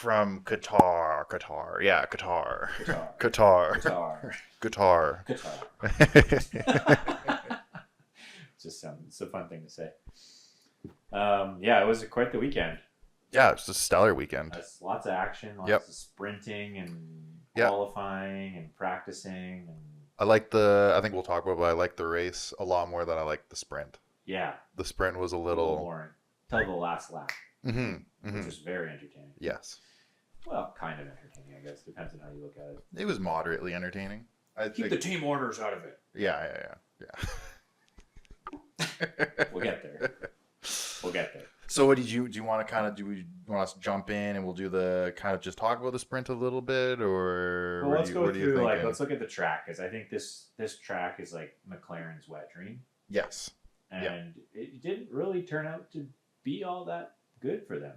from Qatar. Yeah, Qatar. Qatar. Qatar. Qatar. It's a fun thing to say. Yeah, it was quite the weekend. Yeah, it's a stellar weekend. Lots of action, lots Yep. of sprinting and Yep. qualifying and practicing. And I think we'll talk about it, but I like the race a lot more than I like the sprint. yeah, The sprint was a a little little... boring. Till the last lap, which was very entertaining. Yes. Well, kind of entertaining, I guess. Depends on how you look at it. It was moderately entertaining. Keep the team orders out of it. Yeah. We'll get there. So what do you want to kind of do? We want us to jump in and we'll do the kind of just talk about the sprint a little bit, or Well, let's go through thinking? let's look at the track, because I think this track is like McLaren's wet dream, Yes. and it didn't really turn out to be all that good for them.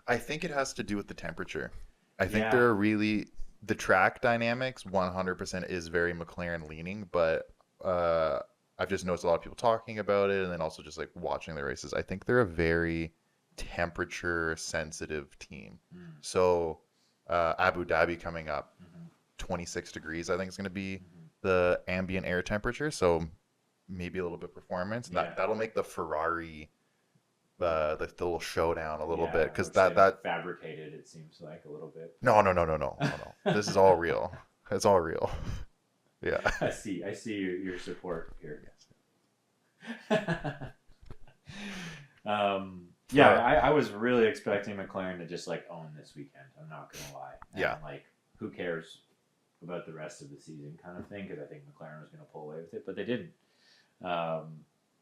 I think it has to do with the temperature. I think Yeah. there are really the track dynamics 100% is very McLaren leaning, but I've just noticed a lot of people talking about it and then also just like watching the races. I think they're a very temperature sensitive team. So Abu Dhabi coming up, 26 degrees I think is going to be the ambient air temperature, so maybe a little bit performance. Yeah. That'll make the Ferrari the little showdown a little bit, because which that they've fabricated, it seems like a little bit. no. This is all real. It's all real. Yeah. I see your support here. I was really expecting McLaren to just like own this weekend. I'm not gonna lie. And, like, who cares about the rest of the season kind of thing, because I think McLaren was gonna pull away with it, but they didn't.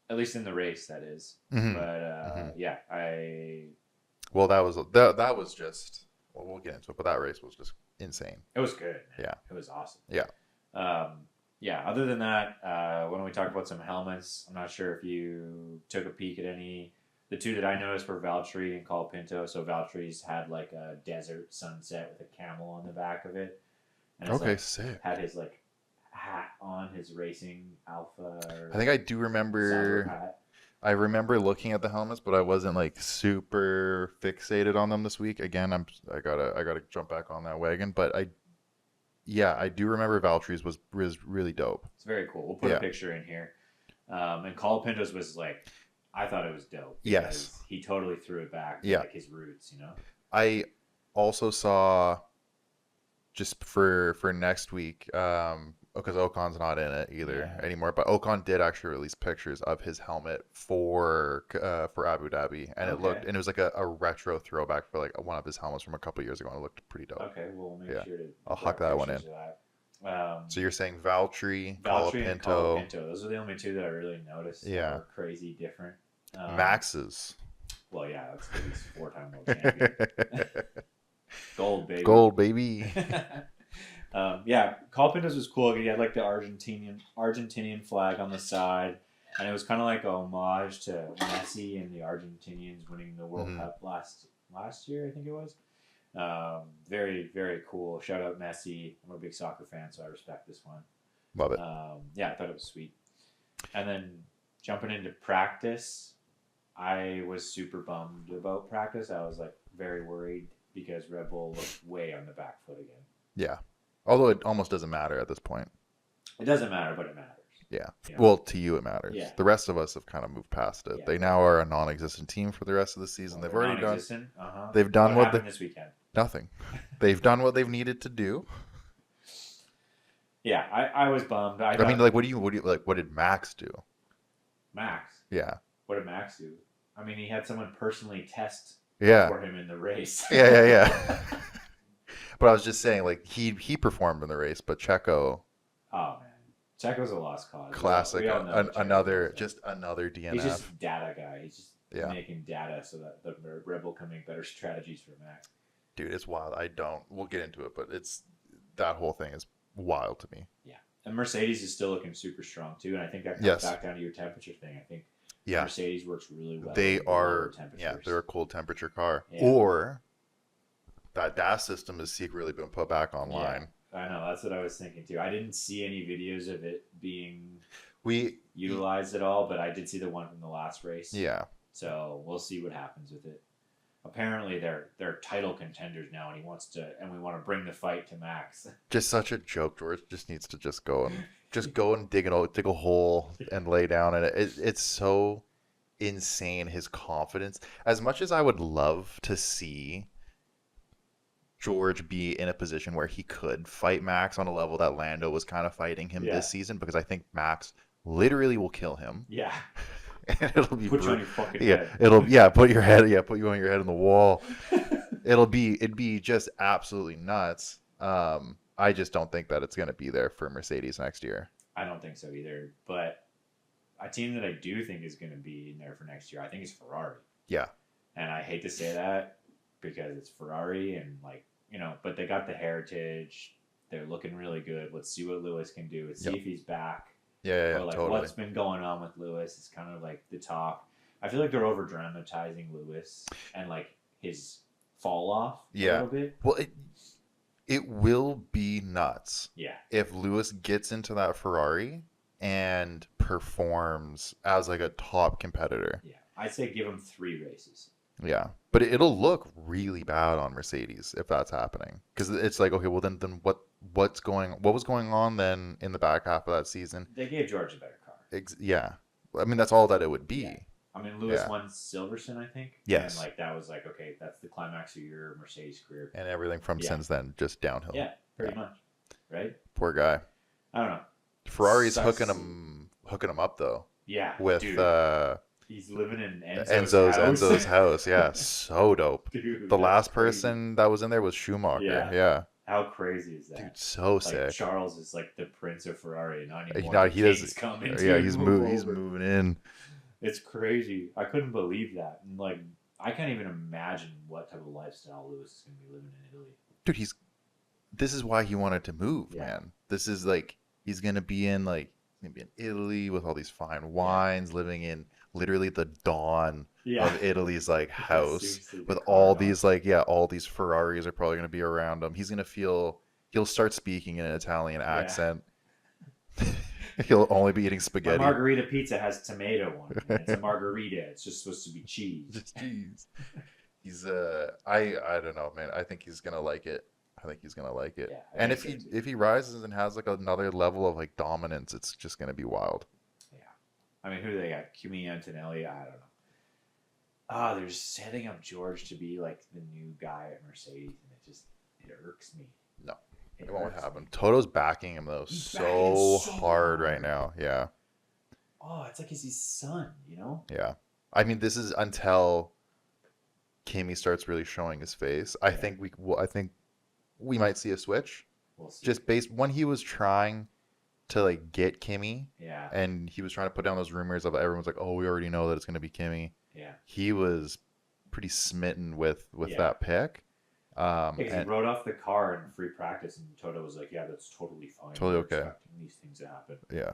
At least in the race, that is. But yeah, Well, that was just. Well, we'll get into it, but that race was just insane. it was good. Man. Yeah. It was awesome. Yeah. Yeah. Other than that, why don't we talk about some helmets? I'm not sure if you took a peek at any. The two that I noticed were Valtteri and Colapinto. So Valtteri's had like a desert sunset with a camel on the back of it. And it's, Okay, like, sick. had his like hat on, his racing Alpha. I think I do remember. hat. I remember looking at the helmets, but I wasn't like super fixated on them this week. Again, I gotta jump back on that wagon. But I do remember Valtteri's was really dope. It's very cool. We'll put a picture in here. And Colapinto's was like, I thought it was dope. Yes. He totally threw it back to like his roots, you know? I also saw, just for next week, because Ocon's not in it either anymore, but Ocon did actually release pictures of his helmet for Abu Dhabi, and it was like a retro throwback for like one of his helmets from a couple years ago, and it looked pretty dope. Okay, we'll make sure to. I'll huck that one in. So you're saying Valtteri, and Colapinto. Those are the only two that I really noticed. Yeah. That were crazy different. Max's. Well, yeah, that's because he's 4-time world champion. Gold, baby. Gold, baby. Yeah, Colapinto's was cool. He had like the Argentinian flag on the side, and it was kind of like a homage to Messi and the Argentinians winning the World Cup last year, I think it was. Very, very cool. Shout out Messi. I'm a big soccer fan, so I respect this one. Love it. Yeah, I thought it was sweet. And then jumping into practice, I was super bummed about practice. I was like very worried because Red Bull looked way on the back foot again. Yeah. Although it almost doesn't matter at this point. It doesn't matter, but it matters. Yeah. You know? Well, to you it matters. Yeah. The rest of us have kind of moved past it. Yeah. They now are a non-existent team for the rest of the season. They've already done. They've done what happened this weekend. Nothing. They've done what they've needed to do. Yeah, I was bummed. I mean, like, what did Max do? Max. Yeah. What did Max do? I mean, he had someone personally test Yeah. for him in the race. Yeah. But I was just saying, like, he performed in the race, but Checo. Oh man, Checo's a lost cause. Classic. We all know another DNF. He's just a data guy. He's just Yeah. making data so that the Red Bull can make better strategies for Max. Dude, it's wild. We'll get into it, but that whole thing is wild to me. Yeah. And Mercedes is still looking super strong too. And I think that comes back down to your temperature thing. I think Mercedes works really well. They are, they're a cold temperature car. Yeah. Or that DAS system has secretly been put back online. Yeah, I know. That's what I was thinking too. I didn't see any videos of it being utilized at all, but I did see the one from the last race. Yeah. So we'll see what happens with it. apparently they're title contenders now, and we want to bring the fight to Max. Just such a joke. George just needs to just go and dig a hole and lay down in it. It's so insane, his confidence. As much as I would love to see George be in a position where he could fight Max on a level that Lando was kind of fighting him Yeah. this season, because I think Max literally will kill him. Yeah, And it'll be put you on your fucking yeah, head. put you on your head in the wall. It'd be just absolutely nuts. I just don't think that it's gonna be there for Mercedes next year. I don't think so either. But a team that I do think is going to be in there for next year, I think is Ferrari. Yeah. And I hate to say that because it's Ferrari and but they got the heritage. They're looking really good. Let's see what Lewis can do. Let's see if he's back. Yeah, But totally. what's been going on with Lewis is kind of like the talk. I feel like they're over dramatizing Lewis and like his fall off a little bit. Well, it will be nuts Yeah. if Lewis gets into that Ferrari and performs as like a top competitor. Yeah. I'd say give him 3 races. Yeah, but it'll look really bad on Mercedes if that's happening, because it's like, okay, well then what was going on then in the back half of that season? They gave George a better car. Yeah, I mean that's all that it would be. Yeah. I mean, Lewis won Silverstone, I think. Yes. And that was like, okay, that's the climax of your Mercedes career. And everything from since then just downhill. Yeah, pretty much. Right? Poor guy. I don't know. Ferrari's Sucks. hooking him up though. Yeah. With dude, he's living in Enzo's house. Yeah, so dope. Dude, The last crazy. person that was in there was Schumacher. Yeah. How crazy is that? Dude, so sick. Charles is like the prince of Ferrari, not anymore. No, he does. Coming Yeah, he's moving in. It's crazy. I couldn't believe that. And I can't even imagine what type of lifestyle Lewis is going to be living in Italy. Dude, this is why he wanted to move, man. This is he's gonna be in Italy with all these fine wines, living in literally the dawn of Italy's house with all these all these Ferraris are probably gonna be around him. He'll start speaking in an Italian accent. He'll only be eating spaghetti. My margarita pizza has tomato on it. It's a margarita. It's just supposed to be cheese. Just cheese. He's I don't know, man. I think he's gonna like it. Yeah, And if he rises and has another level of dominance, it's just gonna be wild. Yeah. I mean, who do they got? Kimi Antonelli? I don't know. They're setting up George to be the new guy at Mercedes, and it irks me. No, it won't happen. Toto's backing him though so hard right now. Yeah. Oh, it's like he's his son, Yeah. I mean, this is until Kimi starts really showing his face. I think we might see a switch. We'll see. Just based when he was trying to get Kimi. Yeah. And he was trying to put down those rumors of everyone's like, oh, we already know that it's going to be Kimi. Yeah. He was pretty smitten with that pick. He wrote off the car in free practice, and Toto was like, "Yeah, that's totally fine. Totally okay. Expecting these things to happen." Yeah,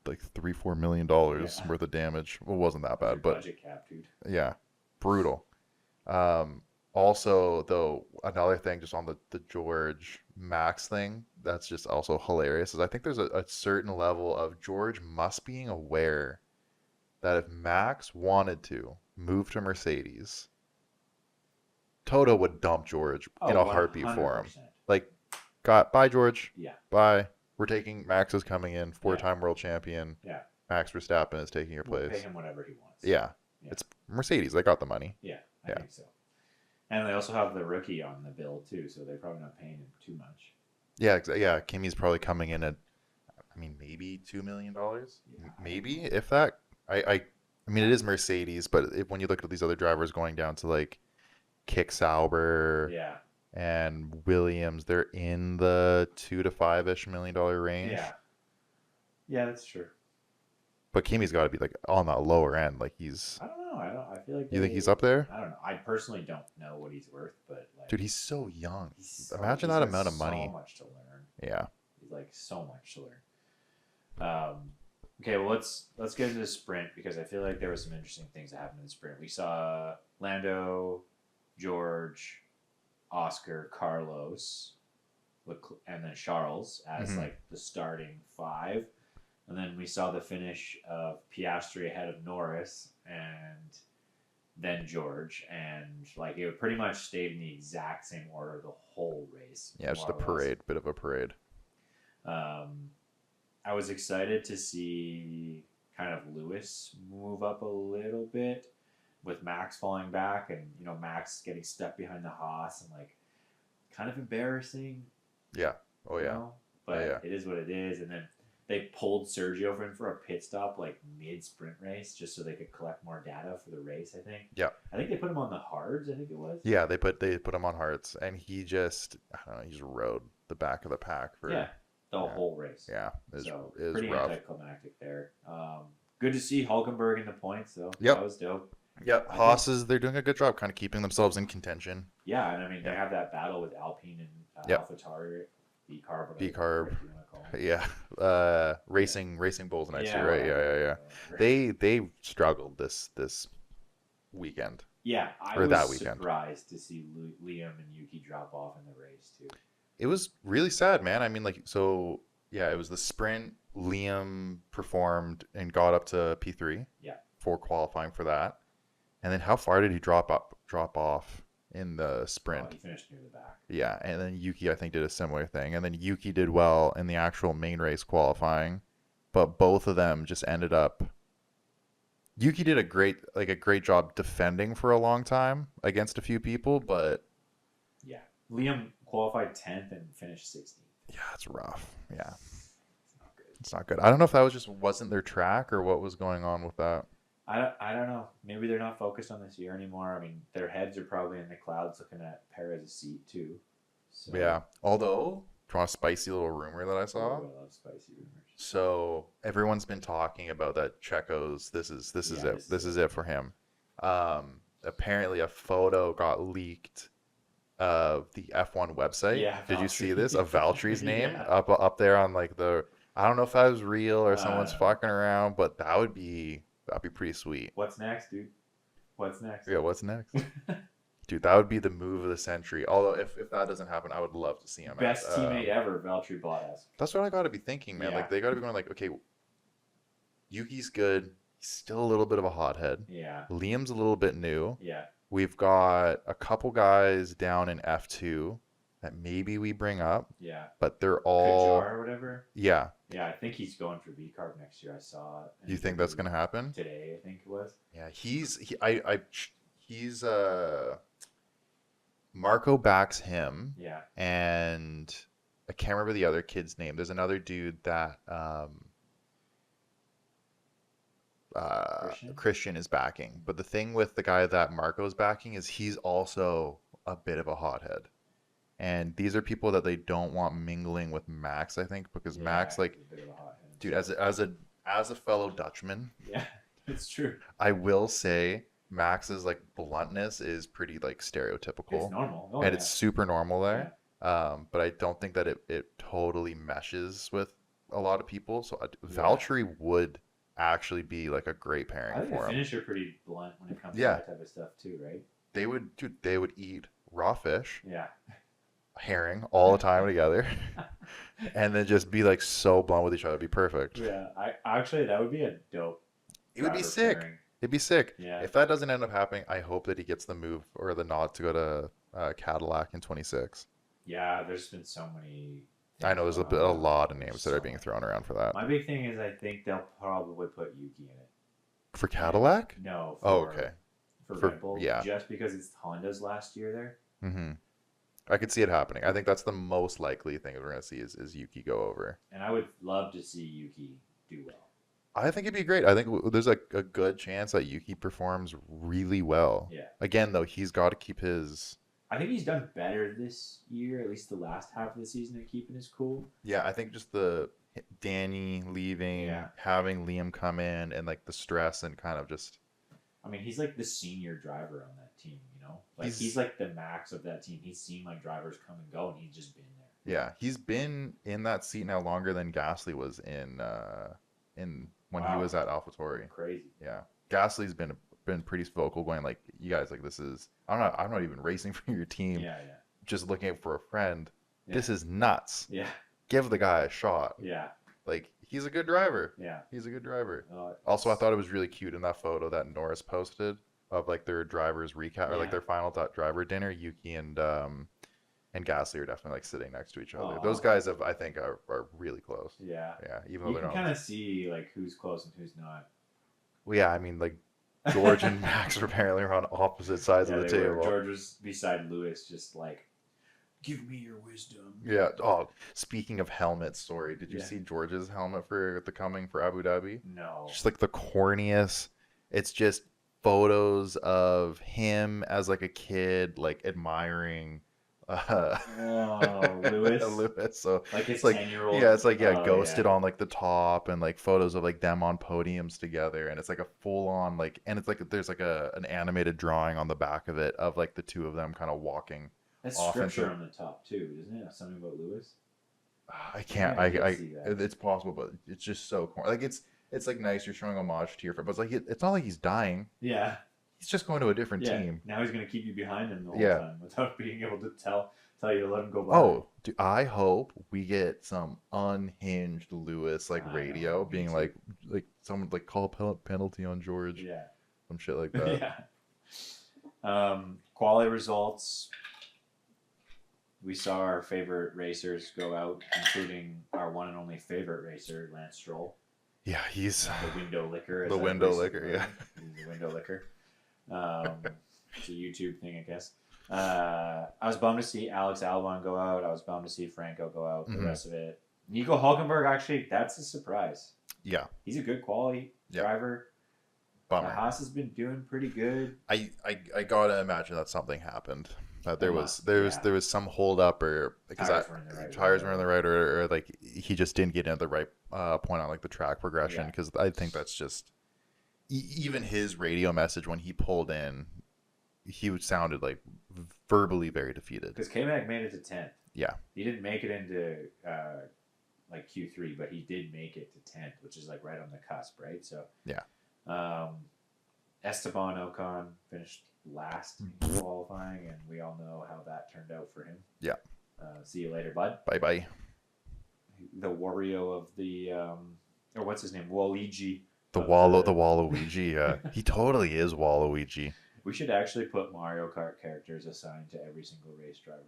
$3-4 million worth of damage. Well, it wasn't that bad, but budget cap, dude. Yeah, brutal. Also, though, another thing just on the George Max thing that's just also hilarious is I think there's a certain level of George must being aware that if Max wanted to move to Mercedes, Toto would dump George in a heartbeat 100%. for him. Bye, George. Yeah. Bye. Max is coming in, 4-time world champion. Yeah. Max Verstappen is taking your We'll place. pay him whatever he wants. Yeah. It's Mercedes. They got the money. Yeah, I think so. And they also have the rookie on the bill too, so they're probably not paying him too much. Yeah, yeah. Kimi's probably coming in at, maybe $2 million, maybe if that. I mean, it is Mercedes, but when you look at these other drivers going down to Kick Sauber, and Williams, they're in the $2 to $5-ish million range. Yeah, that's true. But Kimi's got to be on that lower end. He's. I don't know. I feel like. You think he's up there? I don't know. I personally don't know what he's worth, but dude, he's so young. Imagine that amount of money. So much to learn. Yeah. He's so much to learn. Okay, well let's get into the sprint because I feel like there were some interesting things that happened in the sprint. We saw Lando, George, Oscar, Carlos, and then Charles as the starting 5. And then we saw the finish of Piastri ahead of Norris, and then George, and like it pretty much stayed in the exact same order the whole race. Yeah, just a More or less. parade, bit of a parade. I was excited to see kind of Lewis move up a little bit with Max falling back, and Max getting stuck behind the Haas, and like kind of embarrassing. Yeah. Oh yeah. But Yeah. it is what it is. And then they pulled Sergio in for a pit stop like mid sprint race just so they could collect more data for the race. I think. Yeah. I think they put him on the hards. I think it was. Yeah, they put him on hards, and he just I don't know, he just rode the back of the pack for the whole race. Yeah, so it was pretty rough. Anticlimactic there. Good to see Hulkenberg in the points though. Yep. That was dope. Yep, Haas's they're doing a good job, kind of keeping themselves in contention. Yeah, and I mean they have that battle with Alpine and AlphaTauri, B-Carb. Yeah, racing bulls next year, right? Yeah. They struggled this weekend. Yeah, I was surprised to see Liam and Yuki drop off in the race too. It was really sad, man. I mean, like, so yeah, it was the sprint. Liam performed and got up to P3. Yeah. For qualifying for that, and then how far did he drop off in the sprint? Oh, he finished near the back. Yeah, and then Yuki I think did a similar thing, and then Yuki did well in the actual main race qualifying, but both of them just ended up. Yuki did a great job defending for a long time against a few people, but yeah, Liam qualified 10th and finished 16th. Yeah, it's rough. Yeah, it's not good. I don't know if that wasn't their track or what was going on with that. I don't know. Maybe they're not focused on this year anymore. I mean, their heads are probably in the clouds looking at Perez's seat too. So. Yeah. Although, do you want a spicy little rumor that I saw? I love spicy rumors. So everyone's been talking about that Checo's. This is it. This is it for him. Apparently, a photo got leaked of the F1 website. Yeah. Did you see this? Of Valtteri's name Yeah. up there on like the. I don't know if that was real or someone's fucking around, but that'd be pretty sweet. What's next, dude? What's next? Yeah, what's next? Dude, that would be the move of the century. Although, if that doesn't happen, I would love to see him. Best teammate ever, Valtteri Bottas. That's what I got to be thinking, man. Yeah. Like, they got to be going like, okay, Yuki's good. He's still a little bit of a hothead. Yeah. Liam's a little bit new. Yeah. We've got a couple guys down in F2 that maybe we bring up. Yeah. But they're all... Kajar or whatever? Yeah. Yeah, I think he's going for V-Carb next year. I saw it. You think that's going to happen? Today, I think it was. Yeah, Marco backs him. Yeah. And I can't remember the other kid's name. There's another dude that Christian is backing. But the thing with the guy that Marco's backing is he's also a bit of a hothead. And these are people that they don't want mingling with Max, I think, because Max, like, dude, as a fellow Dutchman, yeah, it's true. I will say Max's like bluntness is pretty like stereotypical. It's normal, and it's super normal there. Yeah. But I don't think that it totally meshes with a lot of people. So Valtteri would actually be like a great pairing I think for the him. Finnish are pretty blunt when it comes to that type of stuff too, right? They would eat raw fish. Yeah. Herring all the time together, and then just be like so blunt with each other. It'd be perfect. Yeah, that would be a dope. It would be sick. Pairing. It'd be sick. Yeah. If that doesn't end up happening, I hope that he gets the move or the nod to go to Cadillac in 26. Yeah, there's been so many. I know there's a lot of names that are being thrown around for that. My big thing is I think they'll probably put Yuki in it. For Cadillac? No. Okay. For Red Bull, yeah. Just because it's Honda's last year there. Mm-hmm. I could see it happening. I think that's the most likely thing we're going to see is Yuki go over. And I would love to see Yuki do well. I think it'd be great. I think there's like a good chance that Yuki performs really well. Yeah. Again, though, he's got to keep his... I think he's done better this year, at least the last half of the season, at keeping his cool. Yeah, I think just the Danny leaving, having Liam come in, and like the stress and kind of just... I mean, he's like the senior driver on that team, you know? Like he's like the max of that team. He's seen like drivers come and go, and he's just been there. Yeah, he's been in that seat now longer than Gasly was in when he was at AlphaTauri. Crazy. Yeah, Gasly's been pretty vocal, going like, "You guys, like, this is I'm not even racing for your team. Yeah. Just looking for a friend. Yeah. This is nuts. Yeah. Give the guy a shot. Yeah. Like, he's a good driver. Yeah. He's a good driver. Also, I thought it was really cute in that photo that Norris posted of like their drivers recap or like Yeah. their final driver dinner, Yuki and Gasly are definitely like sitting next to each other. Those Oh, guys I think are really close. yeah. Yeah, even though You they're can not. kind of see like who's close and who's not. Well, yeah, I mean like George and Max are apparently on opposite sides Yeah, of the they were. table. George was beside Lewis, just like, give me your wisdom. Yeah. Oh, speaking of helmets, sorry, did you Yeah. see George's helmet for the coming for Abu Dhabi? No. Just like the corniest. It's just photos of him as like a kid, like admiring Oh, Lewis. Lewis. So Like his it's like 10-year-old. yeah, it's like yeah, Oh, ghosted yeah. on like the top and like photos of like them on podiums together, and it's like a full on like, and it's like there's like an animated drawing on the back of it of like the two of them kind of walking That's off scripture into. on the top too, isn't it? Something about Lewis. I can't. Yeah, I did see that. It's possible, but it's just so corny. Like it's like nice. You're showing homage to your friend, but it's like it's not like he's dying. Yeah. He's just going to a different Yeah. team. Now he's gonna keep you behind him the whole Yeah. time without being able to tell you to let him go by. Oh, dude, I hope we get some unhinged Lewis like I radio know, me being too. like someone like call a penalty on George, Yeah. some shit like that. Yeah. Quality results. We saw our favorite racers go out, including our one and only favorite racer, Lance Stroll. Yeah, he's The window licker. as the I've window recently licker. learned. Yeah, He's the window licker. It's a YouTube thing, I guess. I was bummed to see Alex Albon go out. I was bummed to see Franco go out. The Mhm. rest of it. Nico Hulkenberg, actually, that's a surprise. yeah, He's a good quality Yeah. driver. bummer. Haas has been doing pretty good. I gotta imagine that something happened. That there was Yeah. there was some hold up or because Tires weren't in the right tires way. were in the right or like he just didn't get into the right point on like the track progression. Yeah. Because I think that's just even his radio message when he pulled in, he sounded like verbally very defeated. Because K-Mag made it to 10th. Yeah. He didn't make it into like Q3, but he did make it to 10th, which is like right on the cusp, right? So Yeah. Esteban Ocon finished last in qualifying, and we all know how that turned out for him. Yeah. See you later, bud. Bye bye. The Wario of the or what's his name? Waluigi. The of Waluigi. Yeah, he totally is Waluigi. We should actually put Mario Kart characters assigned to every single race driver.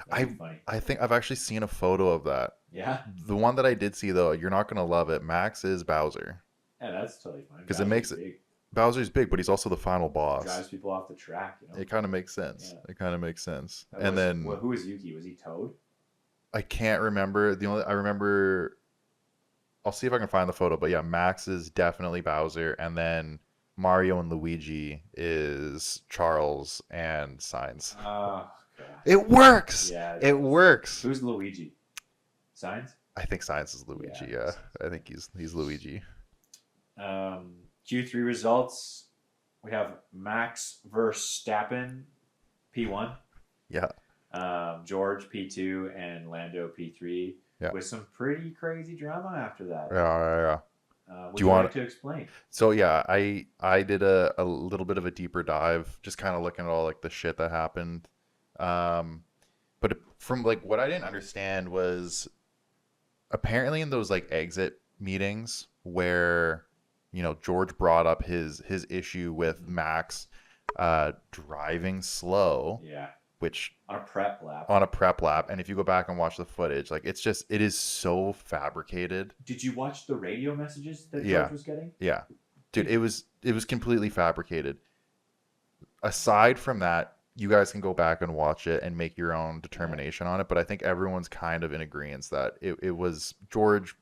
That'd be funny. I think I've actually seen a photo of that. Yeah. The one that I did see though, you're not gonna love it. Max is Bowser. Yeah, that's totally fine. 'Cause it makes it- big. Bowser's big, but he's also the final boss. Drives people off the track, you know. It kind of makes sense. Yeah. It kind of makes sense. That And was- then who was Yuki? Was he Toad? I can't remember. I remember. I'll see if I can find the photo. But yeah, Max is definitely Bowser, and then Mario and Luigi is Charles and Sainz. Oh, God. It works. Yeah. It works. Who's Luigi? Signs? I think Sainz is Luigi. Yeah. Yeah, I think he's Luigi. Q3 results. We have Max Verstappen, P1. Yeah. George P2 and Lando P3 Yeah. with some pretty crazy drama after that. Yeah. Would Do you you like want- to explain? So yeah, I did a little bit of a deeper dive, just kind of looking at all like the shit that happened. But from like what I didn't understand was apparently in those like exit meetings where George brought up his issue with Max driving slow, Yeah. which On a prep lap. on a prep lap, and if you go back and watch the footage, like it is so fabricated. Did you watch the radio messages that Yeah. George was getting? Yeah. Dude, it was completely fabricated. Aside from that, you guys can go back and watch it and make your own determination on it, but I think everyone's kind of in agreement that it was George,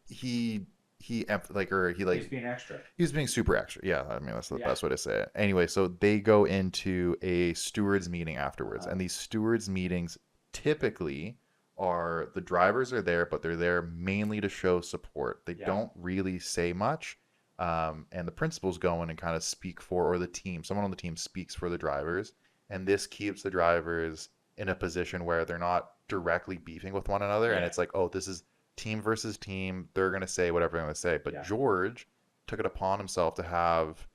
he He's being extra. he was being super extra. Yeah, I mean that's the Yeah. best way to say it. Anyway, so they go into a stewards meeting afterwards, Uh-huh. and these stewards meetings typically are the drivers are there, but they're there mainly to show support. They Yeah. don't really say much, and the principals go in and kind of speak for, or the team, someone on the team speaks for the drivers, and this keeps the drivers in a position where they're not directly beefing with one another, and Yeah. it's like, oh, this is team versus team. They're going to say whatever they're going to say. But Yeah. George took it upon himself to have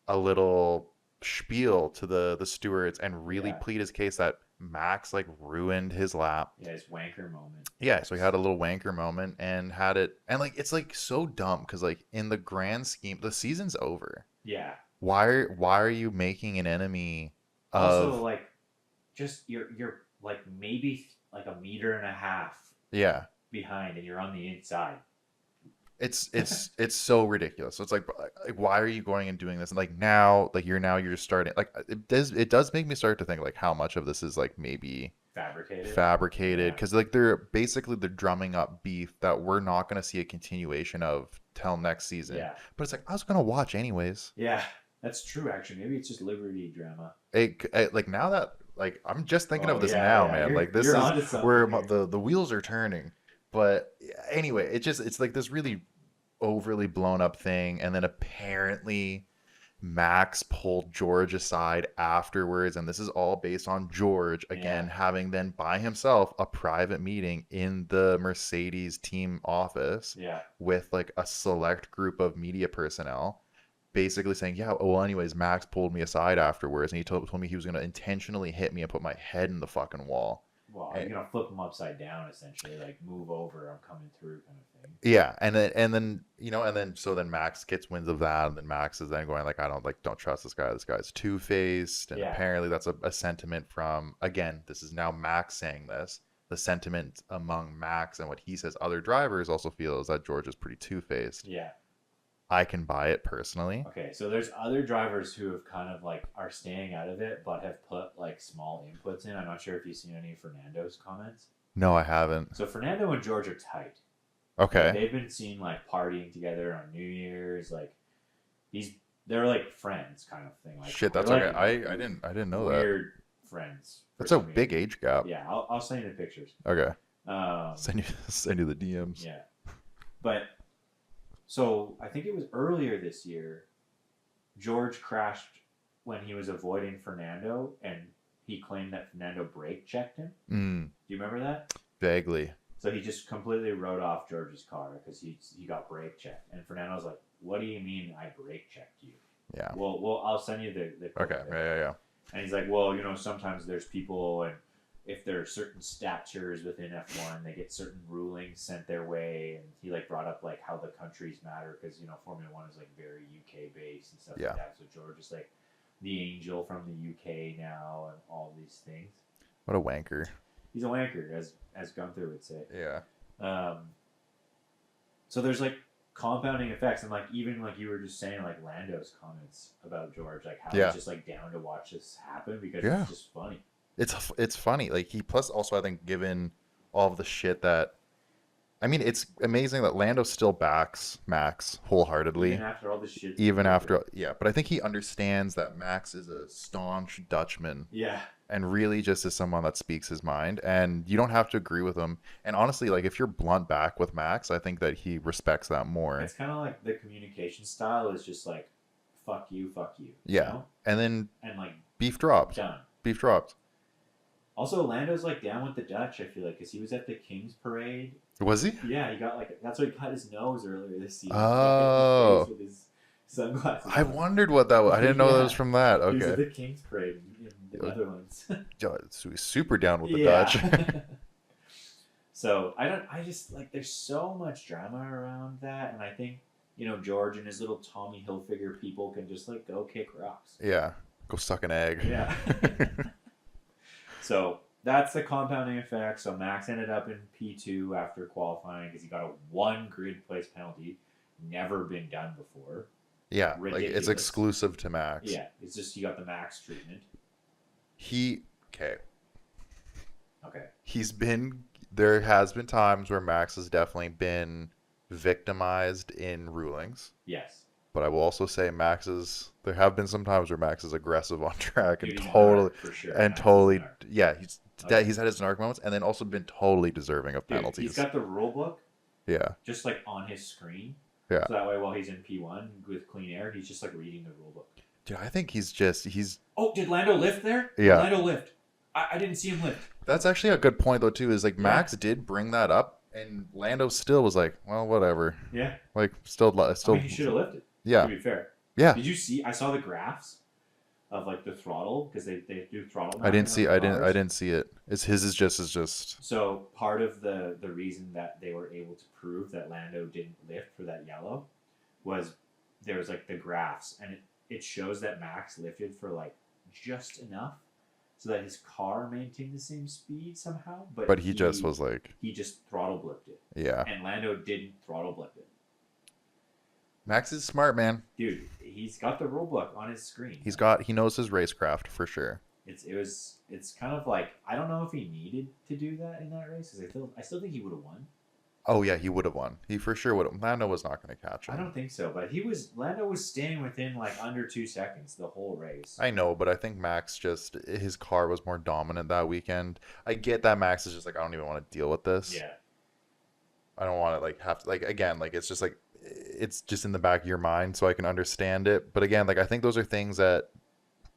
a little spiel to the stewards and really Yeah. plead his case that Max like ruined his lap. Yeah, his wanker moment. Yeah, so he had a little wanker moment and had it, and like it's like so dumb because like in the grand scheme, the season's over. Yeah. why are you making an enemy Also, of like, just you're like maybe like a meter and a half yeah. behind, and you're on the inside. It's so ridiculous. So it's like why are you going and doing this? And like now, like you're just starting. Like it does make me start to think like how much of this is like maybe Fabricated. fabricated Yeah. because like they're drumming up beef that we're not going to see a continuation of till next season. Yeah. But it's like I was going to watch anyways. Yeah. That's true. Actually, maybe it's just Liberty drama. Like now that like I'm just thinking Oh of this yeah, now, yeah. man. Like this You're is onto something where here. the wheels are turning. But anyway, it's like this really overly blown up thing, and then apparently Max pulled George aside afterwards, and this is all based on George Yeah. again having then by himself a private meeting in the Mercedes team office Yeah. with like a select group of media personnel basically saying, yeah, well, anyways, Max pulled me aside afterwards, and he told me he was going to intentionally hit me and put my head in the fucking wall. Well, And, you're gonna flip them upside down, essentially, like move over, I'm coming through, kind of thing. yeah, and then and then so then Max gets winds of that, and then Max is then going like, I don't trust this guy. This guy's two faced, and Yeah. apparently that's a sentiment from again. This is now Max saying this. The sentiment among Max and what he says other drivers also feel is that George is pretty two faced. Yeah. I can buy it personally. Okay, so there's other drivers who have kind of like are staying out of it, but have put like small inputs in. I'm not sure if you've seen any of Fernando's comments. No, I haven't. So Fernando and George are tight. Okay. They've been seen like partying together on New Year's. Like he's they're like friends kind of thing. Like Shit, that's they're, okay. like, I didn't know that. weird friends. For That's a some big reason. age gap. Yeah, I'll send you the pictures. Okay. Um, Send you the DMs. yeah, but so I think it was earlier this year. George crashed when he was avoiding Fernando, and he claimed that Fernando brake checked him. Mm, Do you remember that? vaguely. So he just completely wrote off George's car because he got brake checked, and Fernando's like, "What do you mean I brake checked you?" Yeah. Well, I'll send you the clip Okay. of it. Yeah. And he's like, "Well, sometimes there's people, and if there are certain statures within F1, they get certain rulings sent their way." And he like brought up like how the countries matter because Formula One is like very UK based and stuff Yeah. like that. So George is like the angel from the UK now, and all these things. What a wanker. He's a wanker, as Gunther would say. Yeah. So there's like compounding effects, and like even like you were just saying, like Lando's comments about George, like how Yeah. he's just like down to watch this happen because Yeah. it's just funny. It's funny. Like he plus also I think given all of the shit that I mean it's amazing that Lando still backs Max wholeheartedly. Even after all this shit. Even after yeah, but I think he understands that Max is a staunch Dutchman. Yeah. And really just is someone that speaks his mind, and you don't have to agree with him. And honestly, like if you're blunt back with Max, I think that he respects that more. It's kind of like the communication style is just like, fuck you, fuck you. Yeah. And then And like beef dropped. done. Beef dropped. Also, Lando's like down with the Dutch. I feel like because he was at the King's Parade. Was he? Yeah, he got like that's why he cut his nose earlier this season. Oh. With his sunglasses. I wondered what that was. I didn't know that was Yeah. from that. He was at Okay. the King's Parade in the Netherlands. Yo, so he's super down with the Yeah. Dutch. So I just like there's so much drama around that, and I think George and his little Tommy Hilfiger people can just like go kick rocks. Yeah. Go suck an egg. Yeah. So that's the compounding effect. So Max ended up in P2 after qualifying because he got a 1 grid place penalty, never been done before. Yeah. Like Ridiculous. it's exclusive to Max. Yeah, it's just he got the Max treatment. Okay. Okay. There has been times where Max has definitely been victimized in rulings. Yes. But I will also say there have been some times where Max is aggressive on track and Dude, he's a totally narc, for sure. and Max is a totally narc. yeah, Okay. he's had his narc moments and then also been totally deserving of Dude, penalties. he's got the rule book Yeah. just like on his screen. Yeah. So that way while he's in P1 with clean air, he's just like reading the rule book. Dude, I think he's Oh, did Lando lift there? Yeah. Lando lift. I didn't see him lift. that's actually a good point though too, is like Max did bring that up and Lando still was like, well, whatever. Yeah. Like still I mean, he should have lifted. yeah. To be fair. Yeah. Did you see? I saw the graphs of like the throttle because they do throttle. I didn't mapping on the I cars. didn't see it. His is just So part of the reason that they were able to prove that Lando didn't lift for that yellow was there was like the graphs, and it shows that Max lifted for like just enough so that his car maintained the same speed somehow, but But he just was like, he just throttle blipped it, yeah. and Lando didn't throttle blip it. Max is smart, man. Dude, he's got the rule book on his screen. He knows his racecraft for sure. It's kind of like, I don't know if he needed to do that in that race because I still think he would have won. Oh yeah, he would have won. He for sure would have. Lando was not going to catch him. I don't think so, but Lando was staying within like under 2 seconds the whole race. I know, but I think Max just his car was more dominant that weekend. I get that Max is just like, I don't even want to deal with this. Yeah. I don't want to like have to like again like it's just like it's just in the back of your mind so I can understand it. But again, like I think those are things that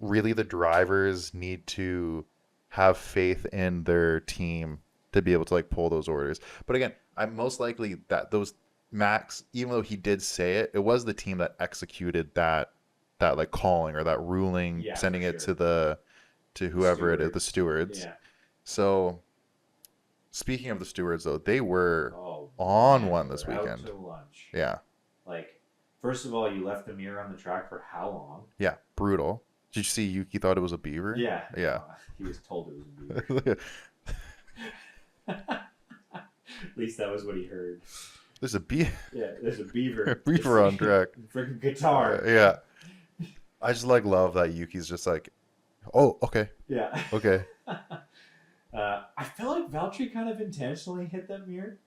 really the drivers need to have faith in their team to be able to like pull those orders. But again, I'm most likely that those Max, even though he did say it, it was the team that executed that like calling or that ruling, Yeah, sending for it sure. to whoever it is, Steward. the stewards. Yeah. So speaking of the stewards though, they were Oh, on man, one this we're out weekend. to lunch. Yeah. Like, first of all, you left the mirror on the track for how long? Yeah, brutal. Did you see Yuki thought it was a beaver? Yeah. Yeah. He was told it was a beaver. At least that was what he heard. There's a bee Yeah, there's a beaver. beaver on track. Freaking guitar. Yeah. I just like love that Yuki's just like, oh, okay, Yeah. okay. I feel like Valtteri kind of intentionally hit that mirror.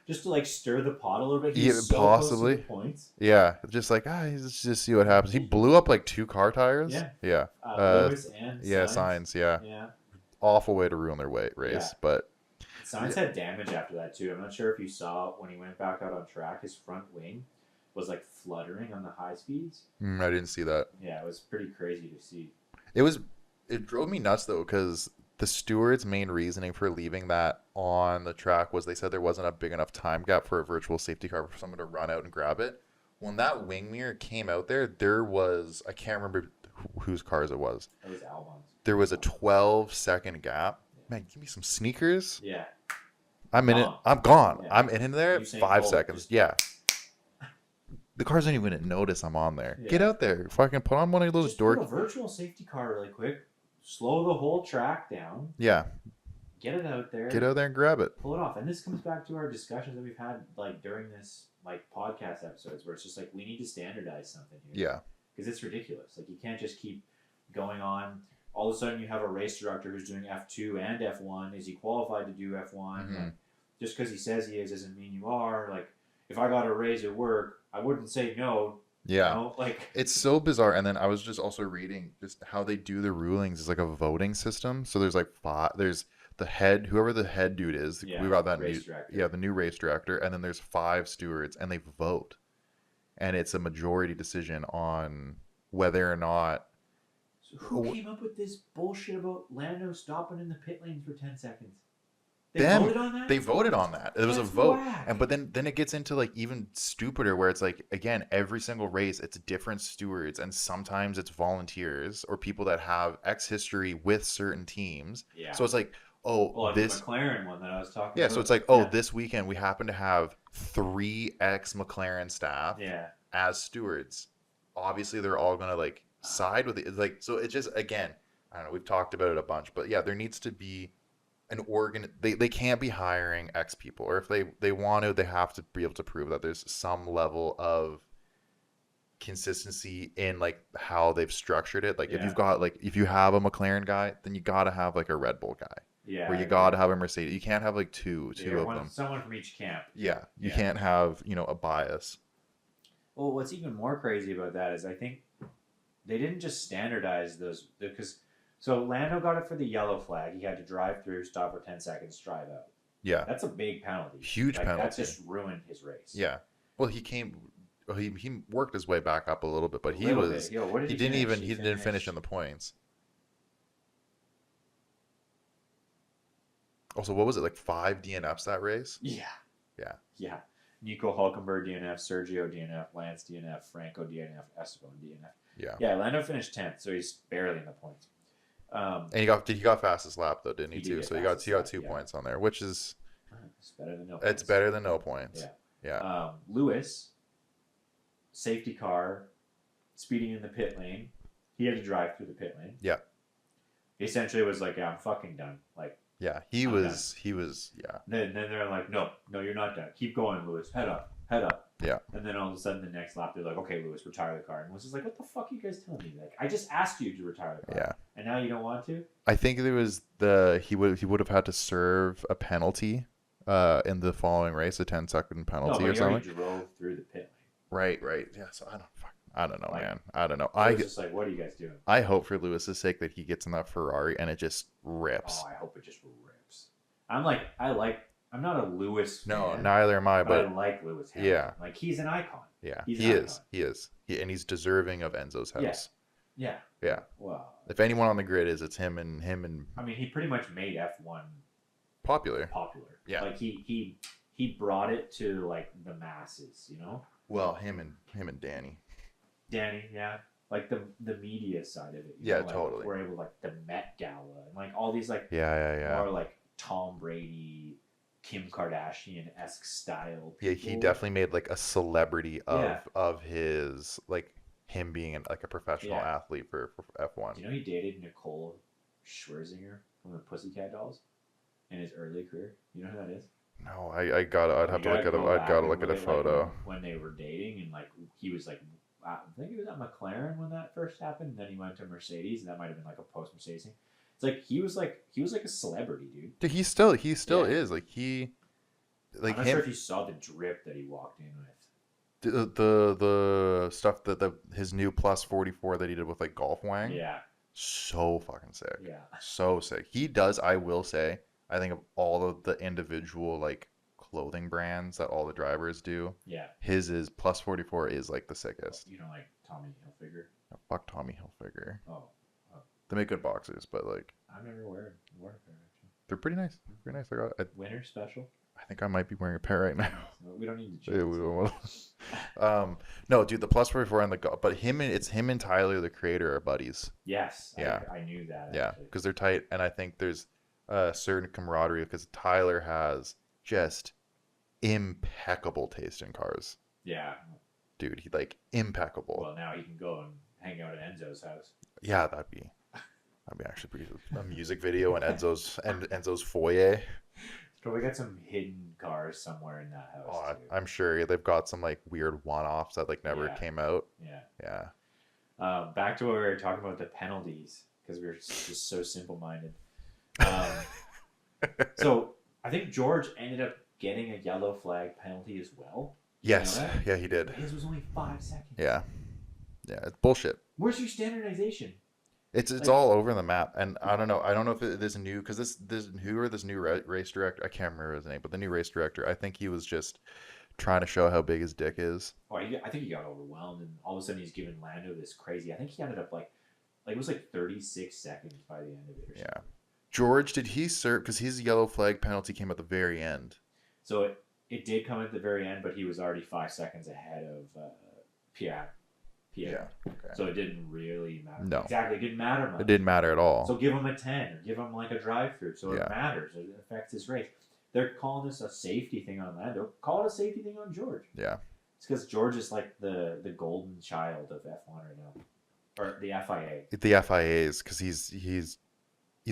Just to like stir the pot a little bit. He's Yeah, so possibly. close to the points. Yeah, just like let's just see what happens. He blew up like 2 car tires. Yeah. Yeah. Lewis and Yeah, Sainz. Sainz. Yeah. Yeah. Awful way to ruin their race, Yeah. but Sainz had damage after that too. I'm not sure if you saw when he went back out on track, his front wing was like fluttering on the high speeds. I didn't see that. Yeah, it was pretty crazy to see. It drove me nuts though because the stewards' main reasoning for leaving that on the track was they said there wasn't a big enough time gap for a virtual safety car for someone to run out and grab it. When that wing mirror came out there was, I can't remember whose cars it was. That was Albon's. There was a 12-second gap. Man, give me some sneakers. Yeah. I'm in it. I'm gone. Yeah. I'm in there. Usain 5 Bolt, seconds. just- Yeah. The cars don't even notice I'm on there. Yeah. Get out there. Fucking put on one of those Just put a dork. virtual safety car really quick. Slow the whole track down. Yeah. Get it out there. Get out there and grab it. Pull it off. And this comes back to our discussions that we've had like during this like podcast episodes where it's just like we need to standardize something here. Yeah. Because it's ridiculous. Like you can't just keep going on. All of a sudden you have a race director who's doing F2 and F1. Is he qualified to do F1? Mhm. Like, just because he says he is doesn't mean you are. Like if I got a raise at work, I wouldn't say no. Yeah. You know? Like It's so bizarre. And then I was just also reading just how they do the rulings is like a voting system. So there's like 5, there's the head, whoever the head dude is. Yeah, we got that race new, director. yeah, the new race director. And then there's 5 stewards and they vote. And it's a majority decision on whether or not. So who came up with this bullshit about Lando stopping in the pit lane for 10 seconds? They Them. voted on that? They voted on that. It was a That's vote. whack. And but then it gets into like even stupider where it's like again, every single race it's different stewards and sometimes it's volunteers or people that have X history with certain teams. Yeah. So it's like, oh, Well, like this the McLaren one that I was talking yeah, about. so it's like, oh, Yeah. this weekend we happen to have 3 ex McLaren staff Yeah. as stewards. Obviously they're all gonna like side with it. It's like so it just again, I don't know, we've talked about it a bunch, but yeah, there needs to be an organ they can't be hiring X people, or if they want to, they have to be able to prove that there's some level of consistency in like how they've structured it. Like if Yeah. you've got like if you have a McLaren guy, then you gotta have like a Red Bull guy. Yeah. Or you I gotta agree. have a Mercedes. You can't have like two Yeah, of them. someone from each camp. Yeah. You Yeah. can't have, a bias. Well, what's even more crazy about that is I think they didn't just standardize those because so Lando got it for the yellow flag. He had to drive through, stop for 10 seconds, drive out. Yeah. That's a big penalty. Huge That penalty. just ruined his race. Yeah. Well, he worked his way back up a little bit, but he Little was bit. Yo, what did he he didn't finish? even he didn't finish in the points. Also, what was it, like 5 DNFs that race? Yeah. Yeah. Yeah. Nico Hulkenberg DNF, Sergio DNF, Lance DNF, Franco DNF, Esteban DNF. Yeah. Yeah, Lando finished 10th, so he's barely in the points. And he got fastest lap though, didn't he, He did too? get So he got fastest lap, 2 yeah. points on there, which is It's better than no it's points. better than no points. Yeah. Yeah. Lewis, safety car, speeding in the pit lane. He had to drive through the pit lane. Yeah. He essentially was like, "Yeah, I'm fucking done." Like, Yeah, I'm done. he was, yeah. Then they're like, "No, you're not done. Keep going, Lewis. Head up, head up." Yeah. And then all of a sudden, the next lap, they're like, "Okay, Lewis, retire the car." And Lewis is like, "What the fuck are you guys telling me? Like, I just asked you to retire the car, Yeah. and now you don't want to." I think there was he would have had to serve a penalty in the following race, a 10-second No, penalty but or he already something. drove through the pit Right. Yeah, so I don't know, Like, man. I don't know. lane. I was just like, "What are you guys doing?" I hope for Lewis's sake that he gets in that Ferrari and it just rips. Oh, I hope it just rips. I'm not a Lewis No, fan, neither am I, but but I like Lewis Hamilton. yeah. Like, he's an icon. Yeah, He's he an is. icon. He is. And he's deserving of Enzo's house. Yeah. Yeah. Well, If anyone on the grid is, it's him and I mean, he pretty much made F1 popular. popular. Yeah. Like he brought it to like the masses, you know? Well, him and Danny. Danny, yeah. Like the media side of it. Yeah, know? Like, totally. we're able like the Met Gala and like all these like Yeah. more like Tom Brady, Kim Kardashian-esque style Yeah, people. he definitely made like a celebrity of his like him being like a professional athlete for F1. Do you know he dated Nicole Scherzinger from the Pussycat Dolls in his early career? You know who that is? No, I'd have to look at a photo. When they were dating, and like he was like, I think he was at McLaren when that first happened. And then he went to Mercedes, and that might have been like a post Mercedes thing. It's like he was like a celebrity, dude. Dude, he still is like he like I'm not him. sure if you saw the drip that he walked in with. The stuff that his new plus 44 that he did with like Golf Wang. Yeah. So fucking sick. Yeah. So sick. He does, I will say, I think of all of the individual like clothing brands that all the drivers do. Yeah. His is plus 44 is like the sickest. You don't like Tommy Hilfiger? Oh, fuck Tommy Hilfiger. Oh. They make good boxers, but like I've never worn a pair actually. they're pretty nice. Pretty nice. Winter special? I think I might be wearing a pair right now. We don't need to Yeah, choose. no, dude, the plus 44 and but it's him and Tyler, the creator, are buddies. Yes. Yeah. I knew that. Yeah, actually. because they're tight, and I think there's a certain camaraderie because Tyler has just impeccable taste in cars. Yeah. Dude, he like impeccable. Well, now he can go and hang out at Enzo's house. Yeah, that'd be actually pretty a music video in Enzo's foyer. Probably got some hidden cars somewhere in that house. Oh, too. I'm sure they've got some like weird one-offs that like never came out. Yeah. Yeah. Back to what we were talking about, the penalties, because we were just so simple-minded. So I think George ended up getting a yellow flag penalty as well. Yes. You know that? Yeah, he did. His was only 5 seconds. Yeah. Yeah, it's bullshit. Where's your standardization? It's Like, all over the map, and I don't know if this new because this new race director, I can't remember his name, but the new race director, I think he was just trying to show how big his dick is. Oh, I think he got overwhelmed, and all of a sudden he's giving Lando this crazy. I think he ended up like it was like 36 seconds by the end of it. Or something. Yeah. George, did he serve? Because his yellow flag penalty came at the very end. So it did come at the very end, but he was already 5 seconds ahead of Pierre. Yeah. Okay. So it didn't really matter. No. Exactly. It didn't matter much. It didn't matter at all. So give him a 10 or give him like a drive-through. So Yeah. it matters. It affects his race. They're calling this a safety thing on Lando. Call it a safety thing on George. Yeah. It's because George is like the golden child of F1 right now. Or the FIA. The FIAs, because he's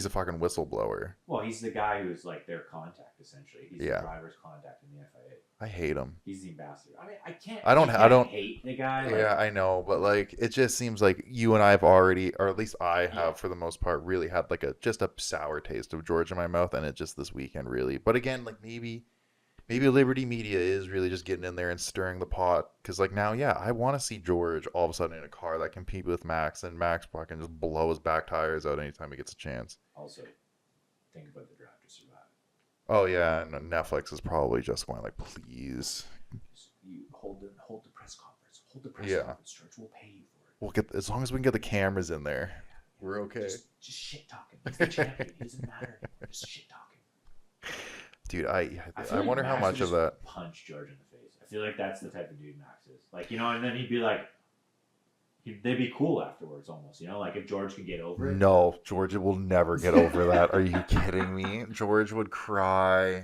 a fucking whistleblower. Well, he's the guy who's like their contact, essentially. He's the driver's contact in the FIA. I hate him. He's the ambassador. I mean, I can't hate the guy. Like, Yeah, I know, but like it just seems like you and I have already, or at least I have for the most part, really had like just a sour taste of George in my mouth, and it just this weekend really. But again, like maybe Liberty Media is really just getting in there and stirring the pot, because like now, yeah, I want to see George all of a sudden in a car that compete with Max, and Max fucking just blow his back tires out anytime he gets a chance. Also, think about the Drive to Survive. Oh yeah, and Netflix is probably just going like, please. You hold the press conference. Hold the press Yeah. conference, George. We'll pay you for it. We'll get as long as we can get the cameras in there, we're okay. Just shit talking. He's the champion. It doesn't matter. Just shit talking. Dude, I feel like wonder how Max much would of just that. punch George in the face. I feel like that's the type of dude Max is. Like, you know, and then he'd be like, they'd be cool afterwards almost, you know, like if George could get over it. No, George will never get over that. Are you kidding me? George would cry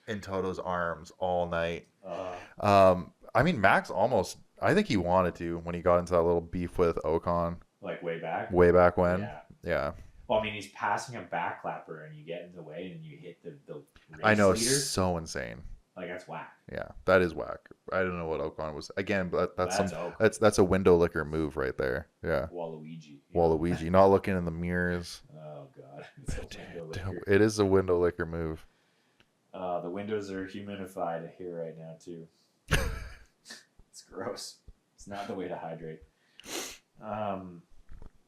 in Toto's arms all night. I mean, Max almost. I think he wanted to when he got into that little beef with Ocon Like way back. way back when. Yeah. Yeah. Well, I mean, he's passing a backlapper and you get in the way and you hit the I race know, leader. it's so insane. Like, that's whack. Yeah, that is whack. I don't know what Ocon was. Again, but That's Ocon. that's a window licker move right there. Yeah. Waluigi. Waluigi, not looking in the mirrors. Oh, God. It's a window licker. It is a window licker move. The windows are humidified here right now, too. It's gross. It's not the way to hydrate.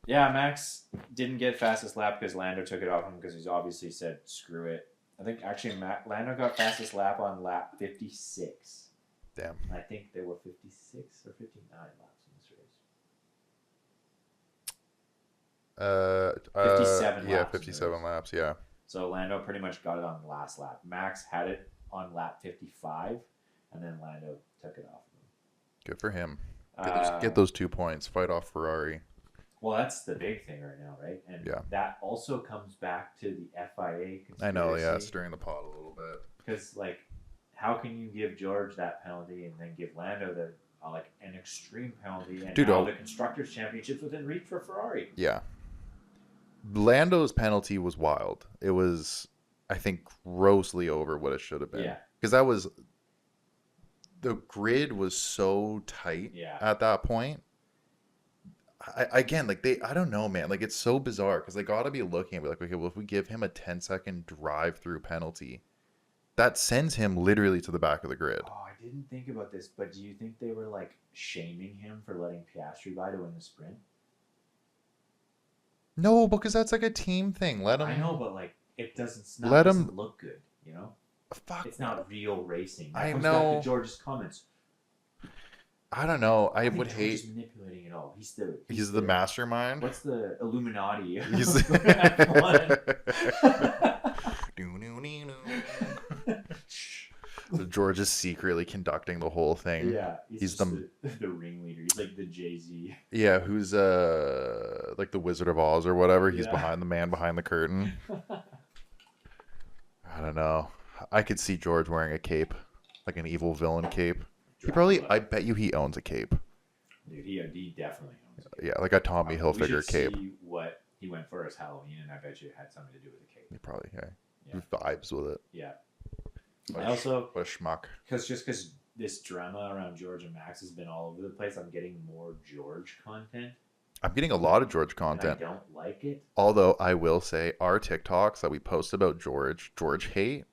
Yeah, Max didn't get fastest lap because Lando took it off him because he's obviously said, screw it. I think actually Lando got fastest lap on lap 56. Damn. I think there were 56 or 59 laps in this race. 57 yeah, laps 57 laps, yeah. So Lando pretty much got it on the last lap. Max had it on lap 55, and then Lando took it off of him. Good for him. Get those 2 points. Fight off Ferrari. Well, that's the big thing right now, right? And yeah. that also comes back to the FIA conspiracy. I know, yeah, stirring the pot a little bit. Because, like, how can you give George that penalty and then give Lando the an extreme penalty? And now the Constructors' Championship's within reach for Ferrari. Yeah. Lando's penalty was wild. It was, I think, grossly over what it should have been. Yeah. Because the grid was so tight at that point. I don't know, man. Like, it's so bizarre because they got to be looking and be like, okay, well, if we give him a 10-second drive-through penalty, that sends him literally to the back of the grid. Oh, I didn't think about this, but do you think they were, like, shaming him for letting Piastri by to win the sprint? No, because that's like a team thing. Let him. I know, but, like, it doesn't look good, you know? Fuck. It's not real racing. That I comes know. back to George's comments. I don't know. I think would George hate. is manipulating it all. He's the mastermind. What's the Illuminati? He's George is secretly conducting the whole thing. Yeah, he's the ringleader. He's like the Jay-Z. Yeah, who's like the Wizard of Oz or whatever. He's behind the curtain. I don't know. I could see George wearing a cape, like an evil villain cape. I bet you he owns a cape. Dude, he definitely owns a cape. Yeah, like a Tommy Hilfiger cape. See what he went for as Halloween, and I bet you it had something to do with the cape. He probably, He vibes with it. Yeah. What a schmuck. Because this drama around George and Max has been all over the place, I'm getting more George content. I'm getting a lot of George content. And I don't like it. Although I will say our TikToks that we post about George hate,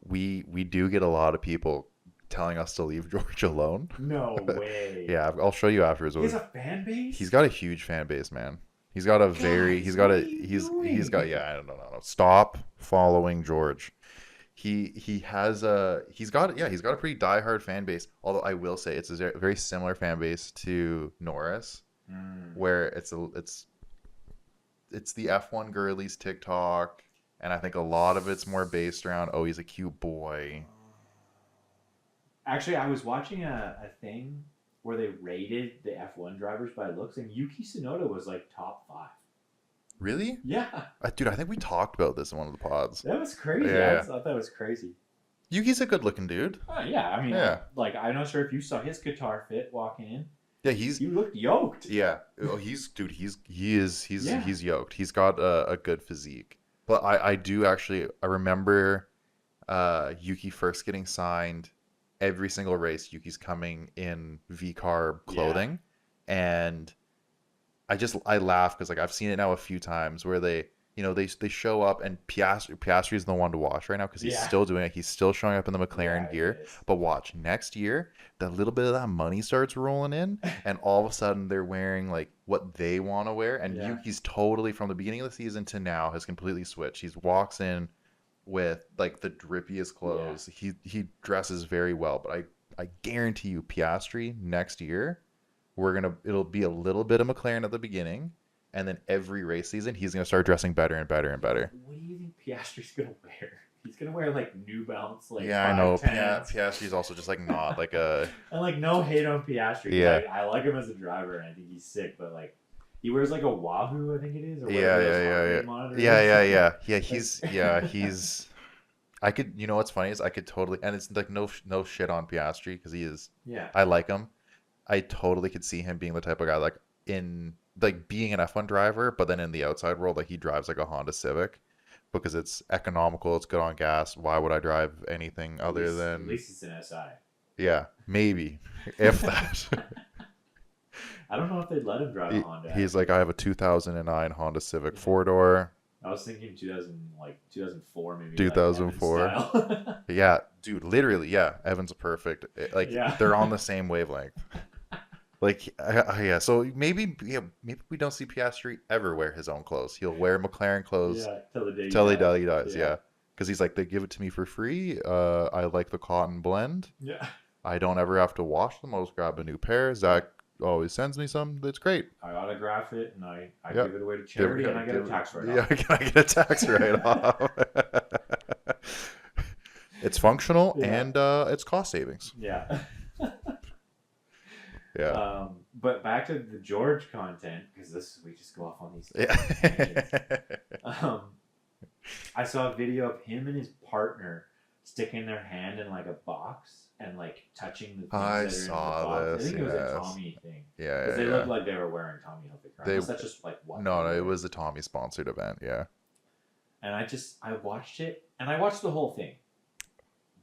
we do get a lot of people telling us to leave George alone. No way. Yeah, I'll show you afterwards. He has a fan base? He's got a huge fan base, man. He's got a Stop following George. He's got a pretty diehard fan base. Although I will say it's a very similar fan base to Norris, where it's the F1 girlies TikTok, and I think a lot of it's more based around, oh, he's a cute boy. Actually, I was watching a thing where they rated the F1 drivers by looks, and Yuki Tsunoda was like top 5. Really? Yeah. Dude, I think we talked about this in one of the pods. That was crazy. Yeah. I thought that was crazy. Yuki's a good-looking dude. Yeah, I mean, I'm not sure if you saw his Qatar fit walking in. Yeah, he looked yoked. Yeah. Oh, he's yoked. He's got a good physique. But I remember Yuki first getting signed. Every single race, Yuki's coming in V-carb clothing, and I laugh because like I've seen it now a few times where they show up and Piastri is the one to watch right now because he's still doing it. He's still showing up in the McLaren gear. But watch next year, that little bit of that money starts rolling in, and all of a sudden they're wearing like what they want to wear. And Yuki's totally, from the beginning of the season to now, has completely switched. He walks in with like the drippiest clothes. He dresses very well, but I guarantee you Piastri next year it'll be a little bit of McLaren at the beginning, and then every race season he's gonna start dressing better and better and better. What do you think Piastri's gonna wear? He's gonna wear like New Balance, like I know. Piastri's also just like not like a and like no hate on Piastri. Yeah, I like him as a driver, and I think he's sick, but like. He wears like a Wahoo, I think it is. Or He's. I could, what's funny is I could totally, and it's like no shit on Piastri because he is. Yeah. I like him. I totally could see him being the type of guy like in like being an F1 driver, but then in the outside world, like he drives like a Honda Civic because it's economical, it's good on gas. Why would I drive anything other At than least it's an SI. yeah, maybe if that. I don't know if they'd let him drive a Honda. He's like, I have a 2009 Honda Civic Yeah. 4-door. I was thinking 2004 maybe. 2004. Like style. Yeah, dude, literally, yeah. Evan's perfect. Like Yeah. they're on the same wavelength. Like, yeah. So maybe, yeah, maybe we don't see Piastri ever wear his own clothes. He'll wear McLaren clothes Yeah, till the day till he dies. does. Yeah, because he's like, they give it to me for free. I like the cotton blend. Yeah. I don't ever have to wash them. I'll just grab a new pair. Zach always sends me some. That's great. I autograph it and I Yep. give it away to charity and I get a tax write-off. Yeah, can I get a tax write-off? It's functional and it's cost savings. Yeah. Yeah. But back to the George content, because we just go off on these. Yeah. I saw a video of him and his partner sticking their hand in like a box and like touching the things I that are saw in the box. this, I think it was yes. a Tommy thing. Yeah. Because they looked like they were wearing Tommy Hilfiger. They- That's just like what? No, they it were. was a Tommy sponsored event. Yeah. And I watched it and I watched the whole thing.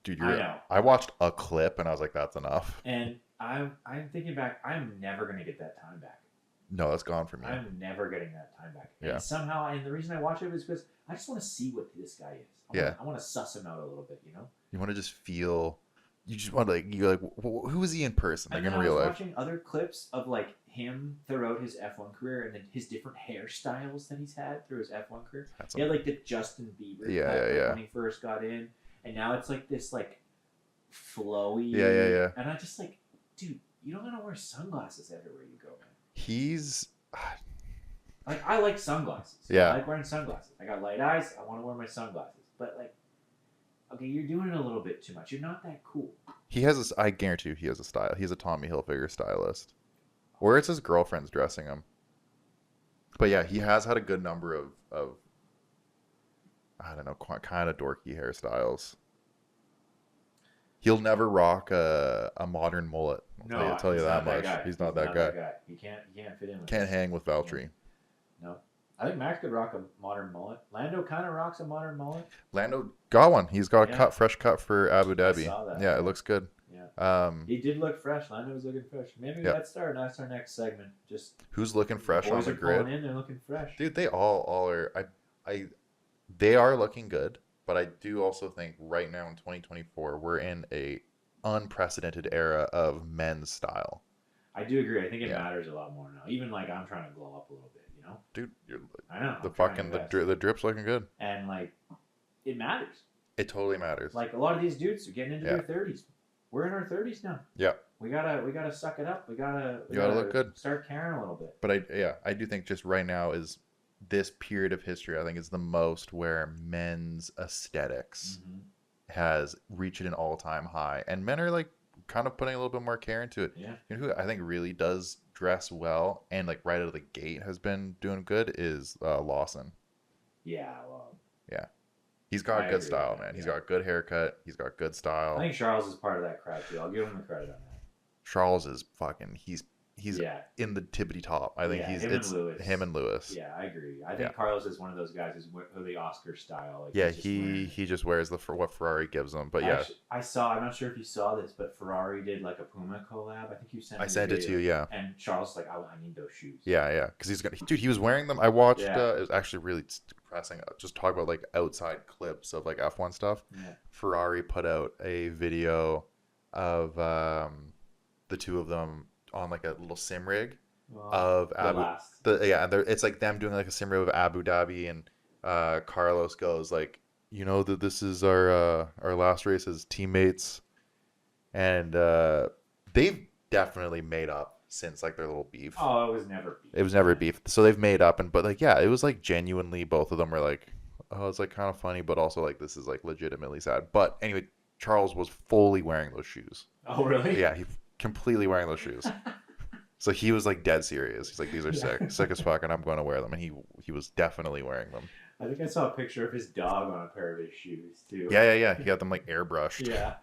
Dude, I know. I watched a clip and I was like, that's enough. And I'm thinking back, I'm never gonna get that time back. No, that's gone from you. I'm never getting that time back. Yeah. And somehow, and the reason I watch it was because I just want to see what this guy is. I want to suss him out a little bit, you know. You want to just feel. You just want to like. You're like, who is he in person? Like And in then I real was life. watching other clips of like him throughout his F1 career and then his different hairstyles that he's had through his F1 career. He had like the Justin Bieber cut when he first got in, and now it's like this like flowy. Yeah. And I just like, dude, you don't gotta wear sunglasses everywhere you go, man. He's. Like, I like sunglasses. Yeah. I like wearing sunglasses. I got light eyes. I want to wear my sunglasses. But, like, okay, you're doing it a little bit too much. You're not that cool. He has. I guarantee you, he has a style. He's a Tommy Hilfiger stylist, or it's his girlfriend's dressing him. But yeah, he has had a good number of I don't know, kind of dorky hairstyles. He'll never rock a modern mullet. I'll tell you that much. He's not that guy. He can't fit in with Can't this. hang with Valtteri. No. I think Max could rock a modern mullet. Lando kind of rocks a modern mullet. Lando got one. He's got a fresh cut for Abu Dhabi. saw that. Yeah, it looks good. Yeah. He did look fresh. Lando was looking fresh. Maybe that's our next segment. Just who's looking fresh on boys the are grid? pulling in, they're looking fresh. Dude, they all are. They are looking good, but I do also think right now in 2024 we're in a unprecedented era of men's style. I do agree. I think it matters a lot more now. Even like I'm trying to glow up a little bit, you know. Dude, I know. the drip's looking good. And like, it matters. It totally matters. Like a lot of these dudes are getting into their 30s. We're in our 30s now. Yeah. We gotta suck it up. We gotta look good. Start caring a little bit. But I do think just right now is this period of history. I think is the most where men's aesthetics has reached an all-time high, and men are like kind of putting a little bit more care into it. Yeah. You know who I think really does dress well and like right out of the gate has been doing good is Lawson. Yeah. Well. Yeah. He's got good style, man. He's got good haircut. He's got good style. I think Charles is part of that crowd too. I'll give him the credit on that. Charles is fucking. He's in the tippity top. I think him and Lewis. Yeah, I agree. I think Carlos is one of those guys who's the Oscar style. Like yeah, he just wears what Ferrari gives him. But yeah, I saw. I'm not sure if you saw this, but Ferrari did like a Puma collab. I think you sent. I sent it to you. Yeah. And Charles was like, I need those shoes. Yeah, because he was wearing them. I watched. It was actually really depressing. Just talk about like outside clips of like F1 stuff. Yeah. Ferrari put out a video of the two of them on like a little sim rig of it's like them doing like a sim rig of Abu Dhabi, and Carlos goes like, you know that this is our last race as teammates, and they've definitely made up since like their little beef. Oh, it was never beef. It was never beef. So they've made up, but like it was like genuinely both of them were like, oh, it's like kind of funny, but also like this is like legitimately sad. But anyway, Charles was fully wearing those shoes. Oh, really? Yeah, he completely wearing those shoes. So he was like dead serious. He's like, these are sick as fuck, and I'm going to wear them. And he was definitely wearing them. I think I saw a picture of his dog on a pair of his shoes too. Yeah. He got them like airbrushed. Yeah.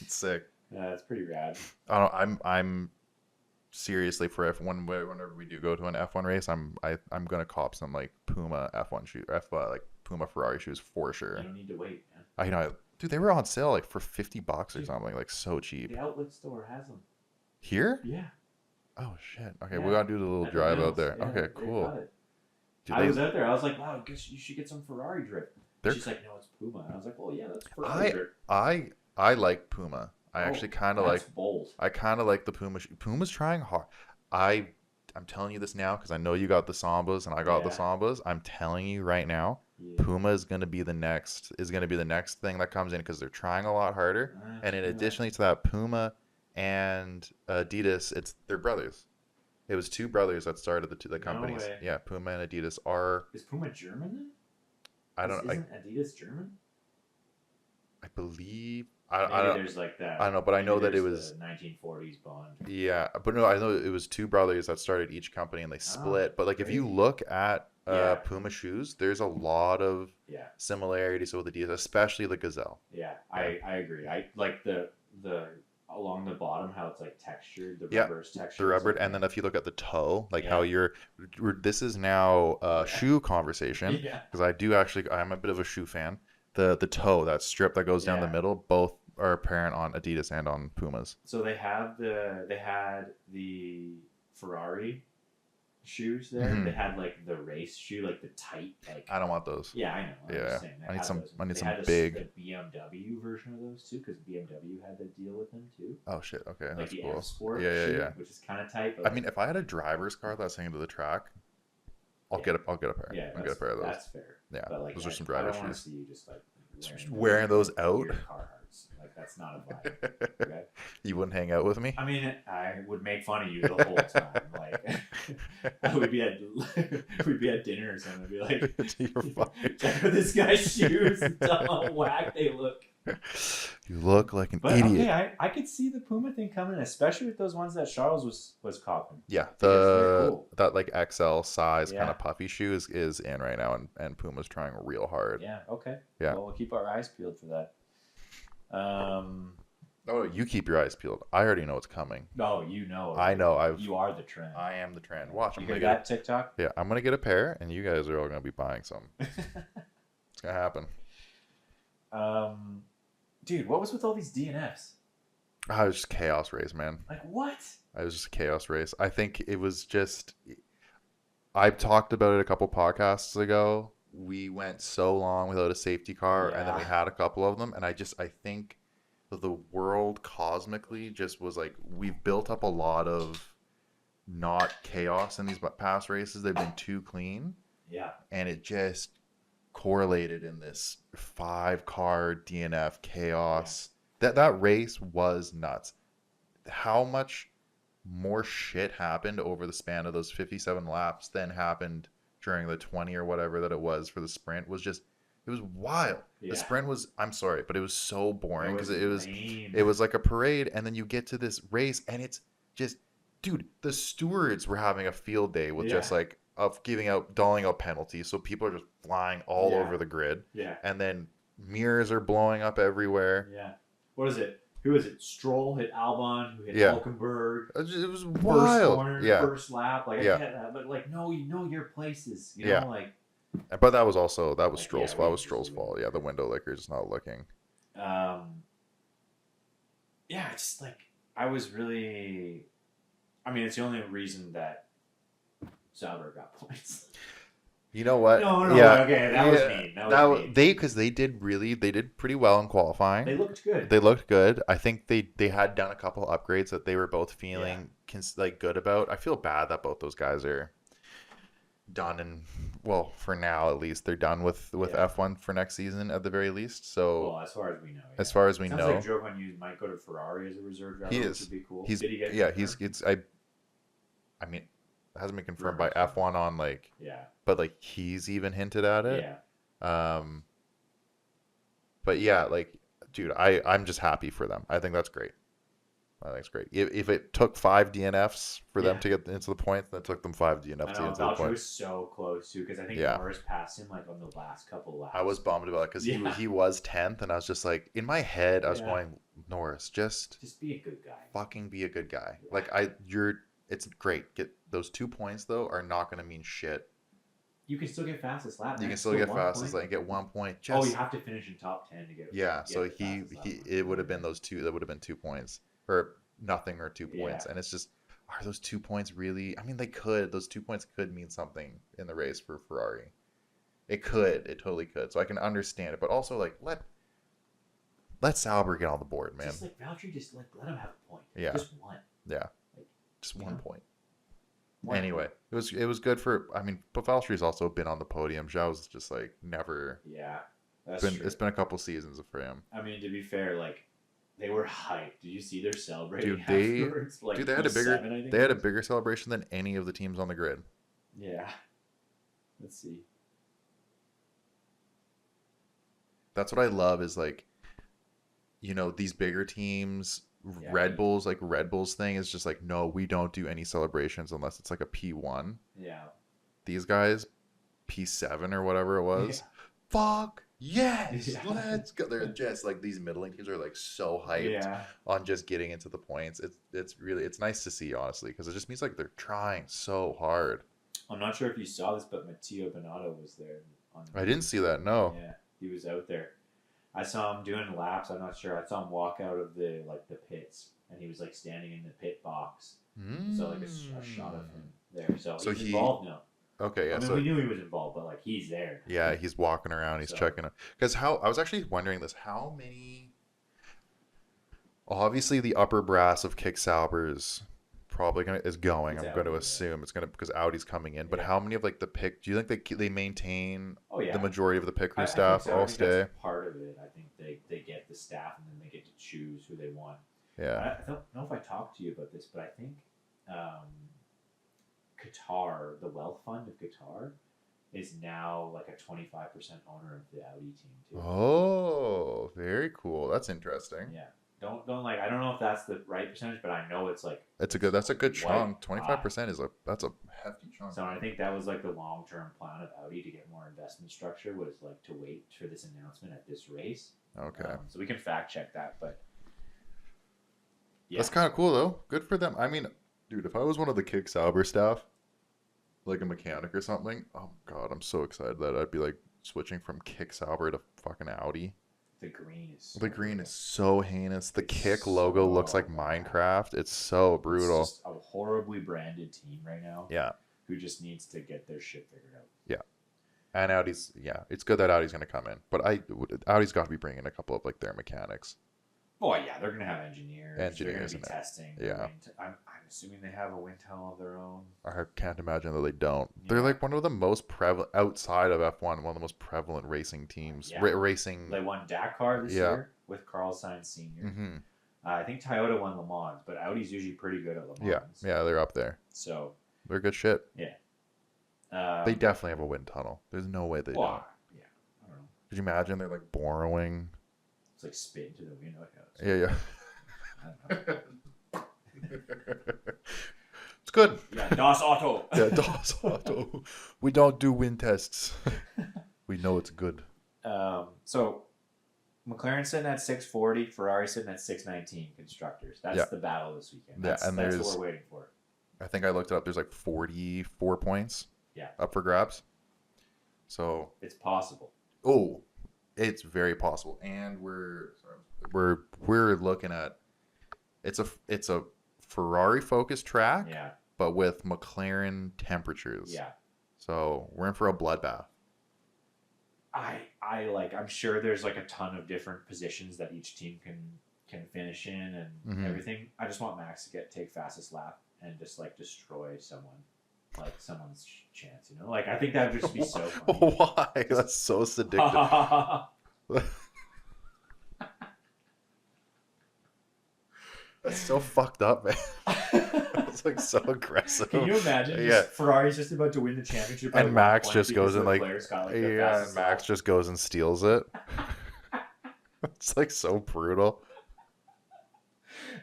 It's sick. Yeah, it's pretty rad. I don't. I'm seriously for F1 whenever we do go to an F1 race, I'm gonna cop some like Puma F1 shoe, like Puma Ferrari shoes for You sure. don't need to wait, man. I know, dude, they were on sale like for $50 or Dude, something, like so cheap. the outlet store has them. Here? Yeah. Oh shit. Okay, we Yeah. gotta do the little At the drive out mills. there. Yeah, Okay, they've cool. got it. Dude, I was out there. I was like, wow, I guess you should get some Ferrari drip. they're She's like, no, it's Puma. And I was like, well, yeah, that's Ferrari I drip. I like Puma. I Oh, actually kind of that's like bold. I kind of like the Puma. Puma's trying hard. I'm telling you this now because I know you got the Sambas and I got the Yeah. Sambas. I'm telling you right now, Yeah. Puma is gonna be the next thing that comes in because they're trying a lot harder. And in additionally to that, Puma and Adidas, they're brothers. It was two brothers that started the companies. way. Yeah, Puma and Adidas are. Is Puma German then? I don't. Isn't Adidas German? I believe. Maybe I don't. there's like that. I don't know, but I know that it there's was. the 1940s bond. Yeah, but no, I know it was two brothers that started each company and they split. But like, if you crazy. look at Yeah. Puma shoes, there's a lot of Yeah, similarities with Adidas, especially the Gazelle. yeah, I agree. I like the along the bottom how it's like textured, the Yeah, rubber's textured. The rubber, It's like- and then if you look at the toe, like Yeah. how this is now a Yeah. shoe conversation yeah, because I'm a bit of a shoe fan. The toe, that strip that goes down the Yeah. middle, both are apparent on Adidas and on Pumas. so they had the Ferrari shoes there. Mhm. They had like the race shoe, like the tight, like I don't want those. yeah, I know. I'm Yeah. just saying, they I need had some- those. I need They some had big- the BMW version of those too, because BMW had the deal with them too, Oh shit. Okay, like that's the cool. F Sport Yeah, shoe, yeah. which is kind of tight. But I mean, if I had a driver's car that's heading to the track, I'll get a pair. yeah, I'll get a pair of those. that's fair. Yeah, But like, those are some I driver don't want to shoes. see you just like Wearing those out? weird Carhartts. Like that's not a vibe. Okay? You wouldn't hang out with me? I mean, I would make fun of you the whole time. Like we'd be at dinner or something. I'd be like, You're fine. check out this guy's shoes. Tell how whack they look. You look like an But idiot. okay, I could see the Puma thing coming, especially with those ones that Charles was copping. Yeah, Because they're the cool. that like XL size kind Yeah. of puffy shoe is in right now, and Puma's trying real hard. Yeah. Okay. Yeah. Well, we'll keep our eyes peeled for that. Oh, you keep your eyes peeled. I already know what's coming. No, you know. I know. You are the trend. I am the trend. Watch. You I'm hear gonna that TikTok? Yeah, I'm gonna get a pair, and you guys are all gonna be buying some. It's gonna happen. Dude, what was with all these DNFs? Ah, it was just chaos race, man. Like what? It was just a chaos race. I think it was just. I've talked about it a couple podcasts ago. We went so long without a safety car, and then we Yeah. had a couple of them, and I think the world cosmically just was like, we've built up a lot of not chaos in these past races. They've been too clean, Yeah. and it just correlated in this 5-car DNF chaos. That race was nuts. How much more shit happened over the span of those 57 laps than happened during the 20 or whatever that it was for the sprint was just, it was wild. Yeah. The sprint was, I'm sorry, but it was so boring because lame. it was like a parade, and then you get to this race and it's just, dude, the stewards were having a field day with just Yeah. like of doling out penalties, so people are just flying all Yeah. over the grid, Yeah. and then mirrors are blowing up everywhere. Yeah. What is it? Who is it? Stroll hit Albon, who hit Yeah. Hulkenberg. It was First wild. corner, Yeah, first lap. Like Yeah. I get that, but like no, you know your places. You Yeah. know, like but that was Like, Stroll's yeah, fault. That we was just- Stroll's fault. Yeah, the window licker just not looking. yeah, it's just like I was really. I mean, it's the only reason that Sauber got points. You know what? No, yeah, okay, that was mean. That was mean. because they did pretty well in qualifying. They looked good. They looked good. I think they had done a couple upgrades that they were both feeling like good about. I feel bad that both those guys are done, and well, for now at least, they're done with Yeah. F1 for next season at the very least. So Well, as far as we know. as far as we Sounds know, like Joe Van might go to Ferrari as a reserve driver. He which is. would be cool. he's Did he get he's confirmed? I mean, it hasn't been confirmed by Rumors. F1 on like, Yeah. but like he's even hinted at it. Yeah. But yeah, like, dude, I'm just happy for them. I think that's great. I think it's great. If it took 5 DNFs for them Yeah. to get into the points, then it took them 5 I DNFs to know get into the Valtteri points. was so close too because I think Yeah. Norris passed him like on the last couple laps. I was bummed about it because Yeah. he was 10th, and I was just like, in my head, I was Yeah. going, Norris, just Just be a good guy. fucking be a good guy. Yeah. Like, it's great. Get those 2 points though are not going to mean shit. You can still get fastest lap. You Man. can still Still get 1 point. fastest lane, get 1 point. Oh, you Just have to finish in top 10 to get. yeah. Get So the fastest lap one. it would have been those two. That would have been 2 points or nothing or 2 points, Yeah. and it's just are those 2 points really? I mean, they could. Those 2 points could mean something in the race for Ferrari. It could. It totally could. So I can understand it, but also like let Sauber get on the board, man. Just like Valtteri, just like let him have a point. Yeah. Just one. Yeah. Like, Just you 1 point. One Anyway, point. it was good for. I mean, but Valtteri's also been on the podium. Zhao's just like never. Yeah, that's Been true. it's been a couple seasons for him. I mean, to be fair, like they were hyped. Did you see their celebrating Dude, they afterwards? Like dude, they had a bigger P7, I think they it had a was. bigger celebration than any of the teams on the grid. Yeah. Let's see. That's what I love is like, these bigger teams, Yeah, Red Bulls, like Red Bulls thing is just like, no, we don't do any celebrations unless it's like a P1. Yeah. These guys, P7 or whatever it was. Fuck yes, Yeah. let's go. They're just like these middling teams are like so hyped Yeah. on just getting into the points. It's nice to see honestly because it just means like they're trying so hard. I'm not sure if you saw this, but Matteo Binotto was there. I didn't see that. No. Yeah, he was out there. I saw him doing laps. I'm not sure. I saw him walk out of the pits, and he was like standing in the pit box. So like a shot of him there. So he's involved now. Okay, yeah. I mean, we knew he was involved, but like he's there. Yeah, he's walking around. He's checking it. Because I was actually wondering this. How many? Obviously, the upper brass of Kick Saubers probably is going. It's I'm going to Audi, assume it's going to because Audi's coming in. But Yeah. how many of like the pick? Do you think they maintain Oh yeah. the majority of the pit crew I think staff so. I all think stay? that's part of it. I think they get the staff and then they get to choose who they want. Yeah. I don't know if I talked to you about this, but I think Qatar, the wealth fund of Qatar, is now like a 25% owner of the Audi team too. Oh, very cool. That's interesting. Yeah. Don't like. I don't know if that's the right percentage, but I know it's like. That's a good chunk. White 25% that's a hefty chunk. So I think that was like the long term plan of Audi to get more investment structure was like to wait for this announcement at this race. Okay. So we can fact check that, but yeah, That's kind of cool though. Good for them. I mean, dude, if I was one of the Kick Sauber staff, like a mechanic or something, oh god, I'm so excited that I'd be like switching from Kick Sauber to fucking Audi. the green is. The green is so heinous. The Kick logo looks like Minecraft. It's so brutal. It's just a horribly branded team right now. Yeah. Who just needs to get their shit figured out. And Audi's, yeah, it's good that Audi's going to come in. But Audi's got to be bringing a couple of like their mechanics. Oh yeah, they're gonna have engineers. Engineers They're gonna be testing. Yeah. I'm assuming they have a wind tunnel of their own. I can't imagine that they don't. Yeah. They're like one of the most prevalent outside of F1, one of the most prevalent racing teams. Yeah. Racing. They won Dakar this year with Carl Sainz Sr. Mm-hmm. I think Toyota won Le Mans, but Audi's usually pretty good at Le Mans. Yeah, they're up there. So They're good shit. yeah, They definitely have a wind tunnel. There's no way they don't. Yeah, I don't know. Could you imagine they're like borrowing? It's like spit into the window. Yeah. I don't know. It's good. Yeah, Das Auto. Yeah, DOS Auto. We don't do wind tests. We know it's good. So McLaren sitting at 640, Ferrari sitting at 619 constructors. That's the battle this weekend. Yeah, That's, and that's there's- what we're waiting for. I think I looked it up. There's like 44 points. Yeah. Up for grabs. So, It's possible. it's very possible. And we're looking at it's a Ferrari focused track, Yeah, but with McLaren temperatures. yeah. So we're in for a bloodbath. I'm sure there's like a ton of different positions that each team can finish in and Mhm. everything. I just want Max to take fastest lap and just like destroy someone's chance. Like I think that would just be so funny. Why? That's so addictive. That's so fucked up, man. It's like so aggressive. Can you imagine? Yeah. Ferrari's just about to win the championship, by And 1 Max point just because goes and like, Leclerc's got, the yeah, and fastest Max lap. just goes and steals it. It's like so brutal.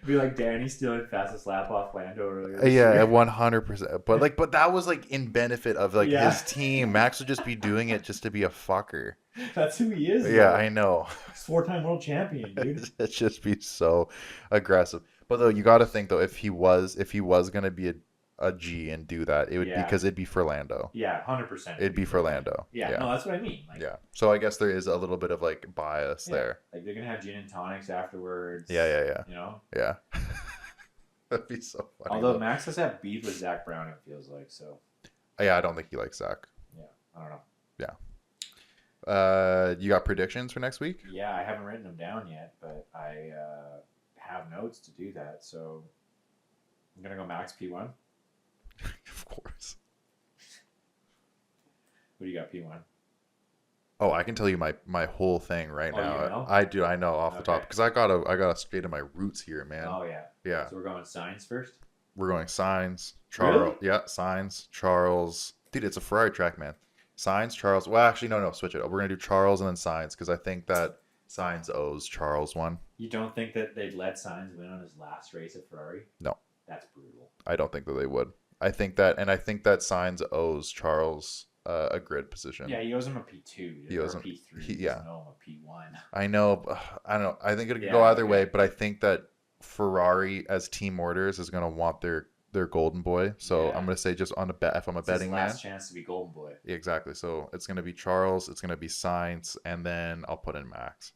Be like Danny stealing fastest lap off Lando earlier. this Yeah, year. 100%. But that was like in benefit of like Yeah. his team. Max would just be doing it just to be a fucker. That's who he is. Yeah, though. I know. He's 4-time world champion, dude. It'd just be so aggressive. But though you got to think though, if he was gonna be a G and do that, it would Yeah. because it'd be for Lando. Yeah, 100%. It'd be for Lando. Yeah, Yeah. no, that's what I mean. Like, Yeah. So I guess there is a little bit of like bias yeah, there. like they're gonna have gin and tonics afterwards. Yeah. You know. Yeah. That'd be so funny. Although Max has had beef with Zach Brown, it feels like so. Yeah, I don't think he likes Zach. Yeah, I don't know. You got predictions for next week? Yeah, I haven't written them down yet, but I have notes to do that. So I'm gonna go Max P1. Of course. What do you got P1? Oh, I can tell you my whole thing right Oh, now. you know? I do. I know off the top Okay. because I gotta stay to my roots here, man. Oh yeah. Yeah, So we're going Signs first. we're going Signs, Charles. Really? Yeah, Signs, Charles. Dude, it's a Ferrari track, man. Signs, Charles. Well, actually, no, switch it. We're gonna do Charles and then Signs because I think that Signs owes Charles one. You don't think that they'd let Signs win on his last race at Ferrari? No. That's brutal. I don't think that they would. I think that Signs owes Charles a grid position. Yeah, he owes him a P2. He owes a him- P3. he- He yeah. doesn't owe him a P1. I know. I don't know. I think it could Yeah, go either okay. way, but I think that Ferrari as team orders is going to want their golden boy. So Yeah. I'm going to say just on a bet if I'm a It's his betting man. last chance to be Golden Boy. Yeah, exactly. So it's going to be Charles, it's going to be Sainz, and then I'll put in Max.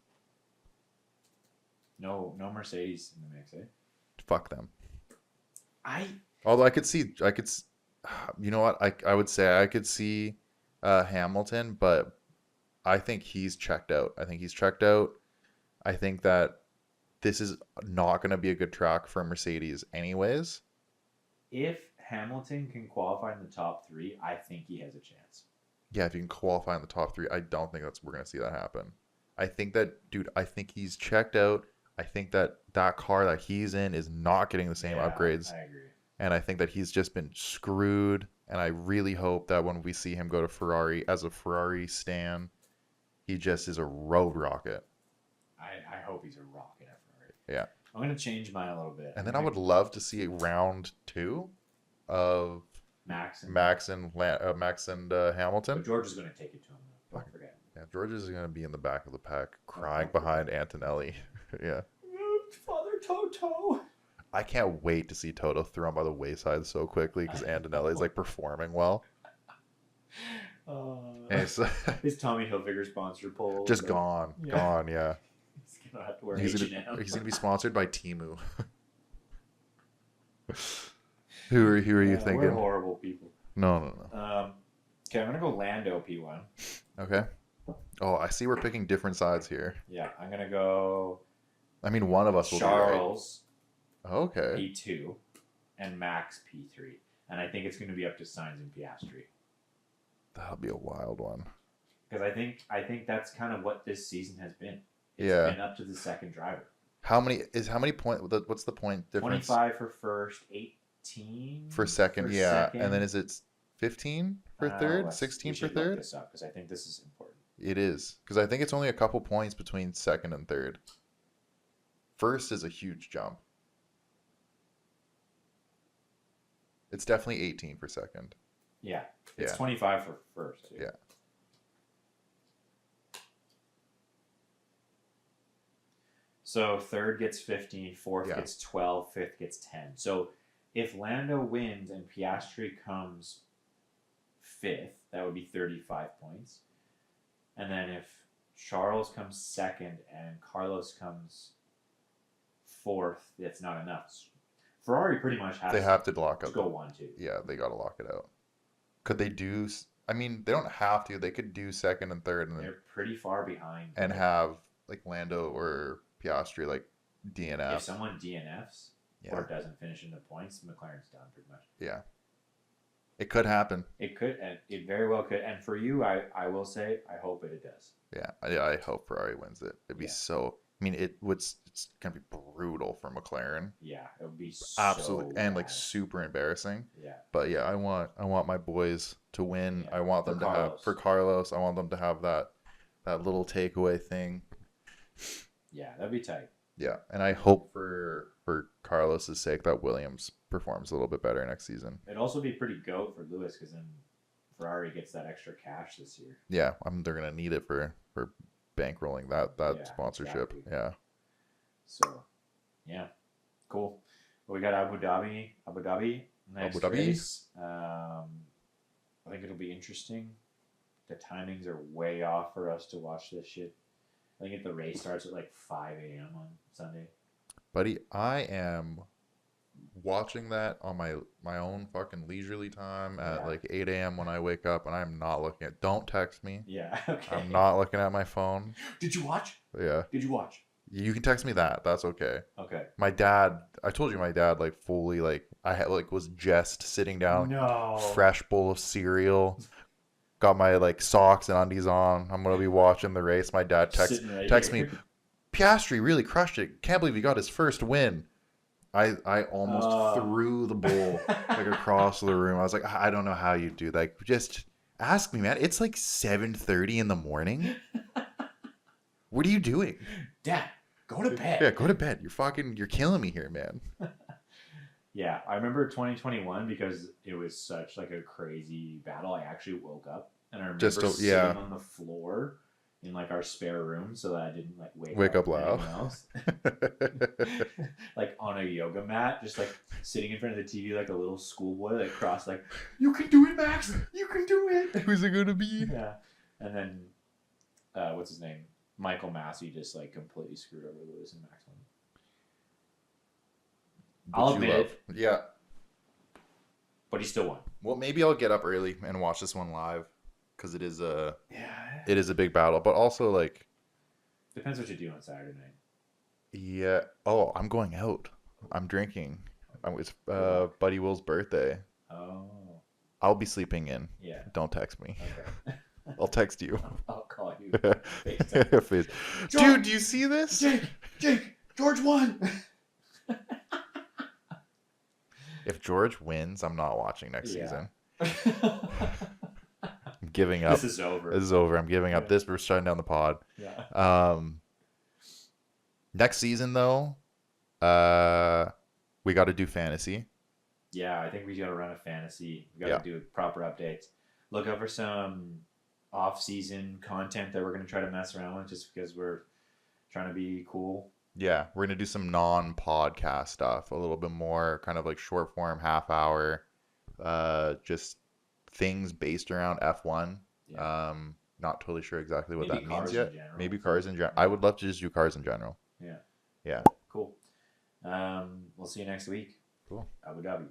No Mercedes in the mix, eh? Fuck them. I Although I could see, you know what? I would say I could see Hamilton, but I think he's checked out. I think that this is not going to be a good track for Mercedes anyways. if Hamilton can qualify in the top 3, I think he has a chance. Yeah, if you can qualify in the top 3, I don't think we're going to see that happen. I think that, dude, I think he's checked out. I think that car that he's in is not getting the same Yeah, upgrades. I agree. And I think that he's just been screwed. And I really hope that when we see him go to Ferrari as a Ferrari stan, he just is a road rocket. I hope he's a rocket at Ferrari. Yeah. I'm going to change mine a little bit. And then I would love to see round 2 of Max and Hamilton. But George is going to take it to him. Though. Don't forget. Yeah, George is going to be in the back of the pack crying behind Antonelli. Yeah. Father Toto. I can't wait to see Toto thrown by the wayside so quickly because Antonelli is like performing well. And it's His Tommy Hilfiger sponsor poll. just gone. Yeah. Gone, yeah. He's going to have to wear He's H&M. gonna be sponsored by Temu. Who are you We're thinking? horrible people. No. Okay, I'm going to go Lando P1. Okay. Oh, I see we're picking different sides here. Yeah, I'm going to go I mean, one of us will Charles be right. Okay. P2 and Max P3. And I think it's going to be up to Sainz and Piastri. That'll be a wild one. Because I think that's kind of what this season has been. It's Yeah. been up to the second driver. How many point? What's the point difference? 25 for first, 18 for second, yeah. And then is it 15 for third, 16 for third? This up because I think this is important. It is because I think it's only a couple points between second and third. First is a huge jump. It's definitely 18 for second. Yeah, it's Yeah. 25 for first. Too. Yeah. So third gets 15, fourth Yeah. gets 12, fifth gets 10. So if Lando wins and Piastri comes fifth, that would be 35 points. And then if Charles comes second and Carlos comes fourth, that's not enough. Ferrari pretty much has They have to lock to up. go 1-2. Yeah, they got to lock it out. Could they do? I mean, they don't have to. They could do second and third, and They're pretty far behind. have like Lando or Piastri like If DNF. someone DNFs Yeah. or doesn't finish in the points, McLaren's done pretty much. Yeah. It could happen. It could, and it very well could. And for you, I will say, I hope it does. Yeah. I hope Ferrari wins it. It'd be Yeah. so. I mean, it's gonna be brutal for McLaren. Yeah, it would be so Absolutely, and like bad. super embarrassing. Yeah, But yeah, I want my boys to win. Yeah, I want for them to have Carlos. for Carlos. I want them to have that little takeaway thing. yeah, that'd be tight. Yeah, and I hope for Carlos's sake that Williams performs a little bit better next season. It'd also be pretty goat for Lewis because then Ferrari gets that extra cash this year. Yeah, they're gonna need it for bankrolling that Yeah, sponsorship. exactly. Yeah. So, yeah, cool. Well, we got Abu Dhabi Next Abu Dhabi? race, I think it'll be interesting. The timings are way off for us to watch this shit. I think if the race starts at like 5 a.m. on Sunday. Buddy, I am watching that on my own fucking leisurely time at Yeah. like 8 a.m. when I wake up, and I'm not looking at. Don't text me. Yeah. Okay. I'm not looking at my phone. Did you watch? Yeah, Did you watch? you can text me that. That's okay. Okay. My dad, I told you my dad like fully like I had like was just sitting down, No. fresh bowl of cereal, got my like socks and undies on. I'm gonna be watching the race. My dad Sitting right text me, here. Piastri really crushed it. Can't believe he got his first win. I almost threw the bowl like across the room. I was like, I don't know how you do that. Like, just ask me, man. It's like 7:30 in the morning. What are you doing? Dad, go to bed. Yeah, go to bed. You're killing me here, man. Yeah, I remember 2021 because it was such like a crazy battle. I actually woke up and I remember sitting on the floor in like our spare room so that I didn't like wake up loud. Else. Like on a yoga mat, just like sitting in front of the TV like a little schoolboy, like cross like, you can do it, Max. You can do it. Who's it gonna be? Yeah, and then what's his name? Michael Massey just like completely screwed over Lewis and Max. I'll admit it. Yeah. But he still won. Well, maybe I'll get up early and watch this one live because it is a Yeah. big battle. But also like, Depends what you do on Saturday night. yeah. Oh, I'm going out. I'm drinking. It's Buddy Will's birthday. Oh. I'll be sleeping in. Yeah. Don't text me. Okay. I'll text you. I'll call you. FaceTime. Dude, do you see this? Jake, George won. If George wins, I'm not watching next season. I'm giving up. This is over. I'm giving up. We're shutting down the pod. Yeah. Next season though, we got to do fantasy. Yeah, I think we got to run a fantasy. We got to do proper updates. Look out for some off-season content that we're going to try to mess around with just because we're trying to be cool. Yeah, we're going to do some non-podcast stuff, a little bit more kind of like short form, half hour, just things based around F1. Yeah. Not totally sure exactly what Maybe that means cars yet. in general. Maybe cars in general. I would love to just do cars in general. Yeah. Yeah. Cool. We'll see you next week. Cool. Abu Dhabi.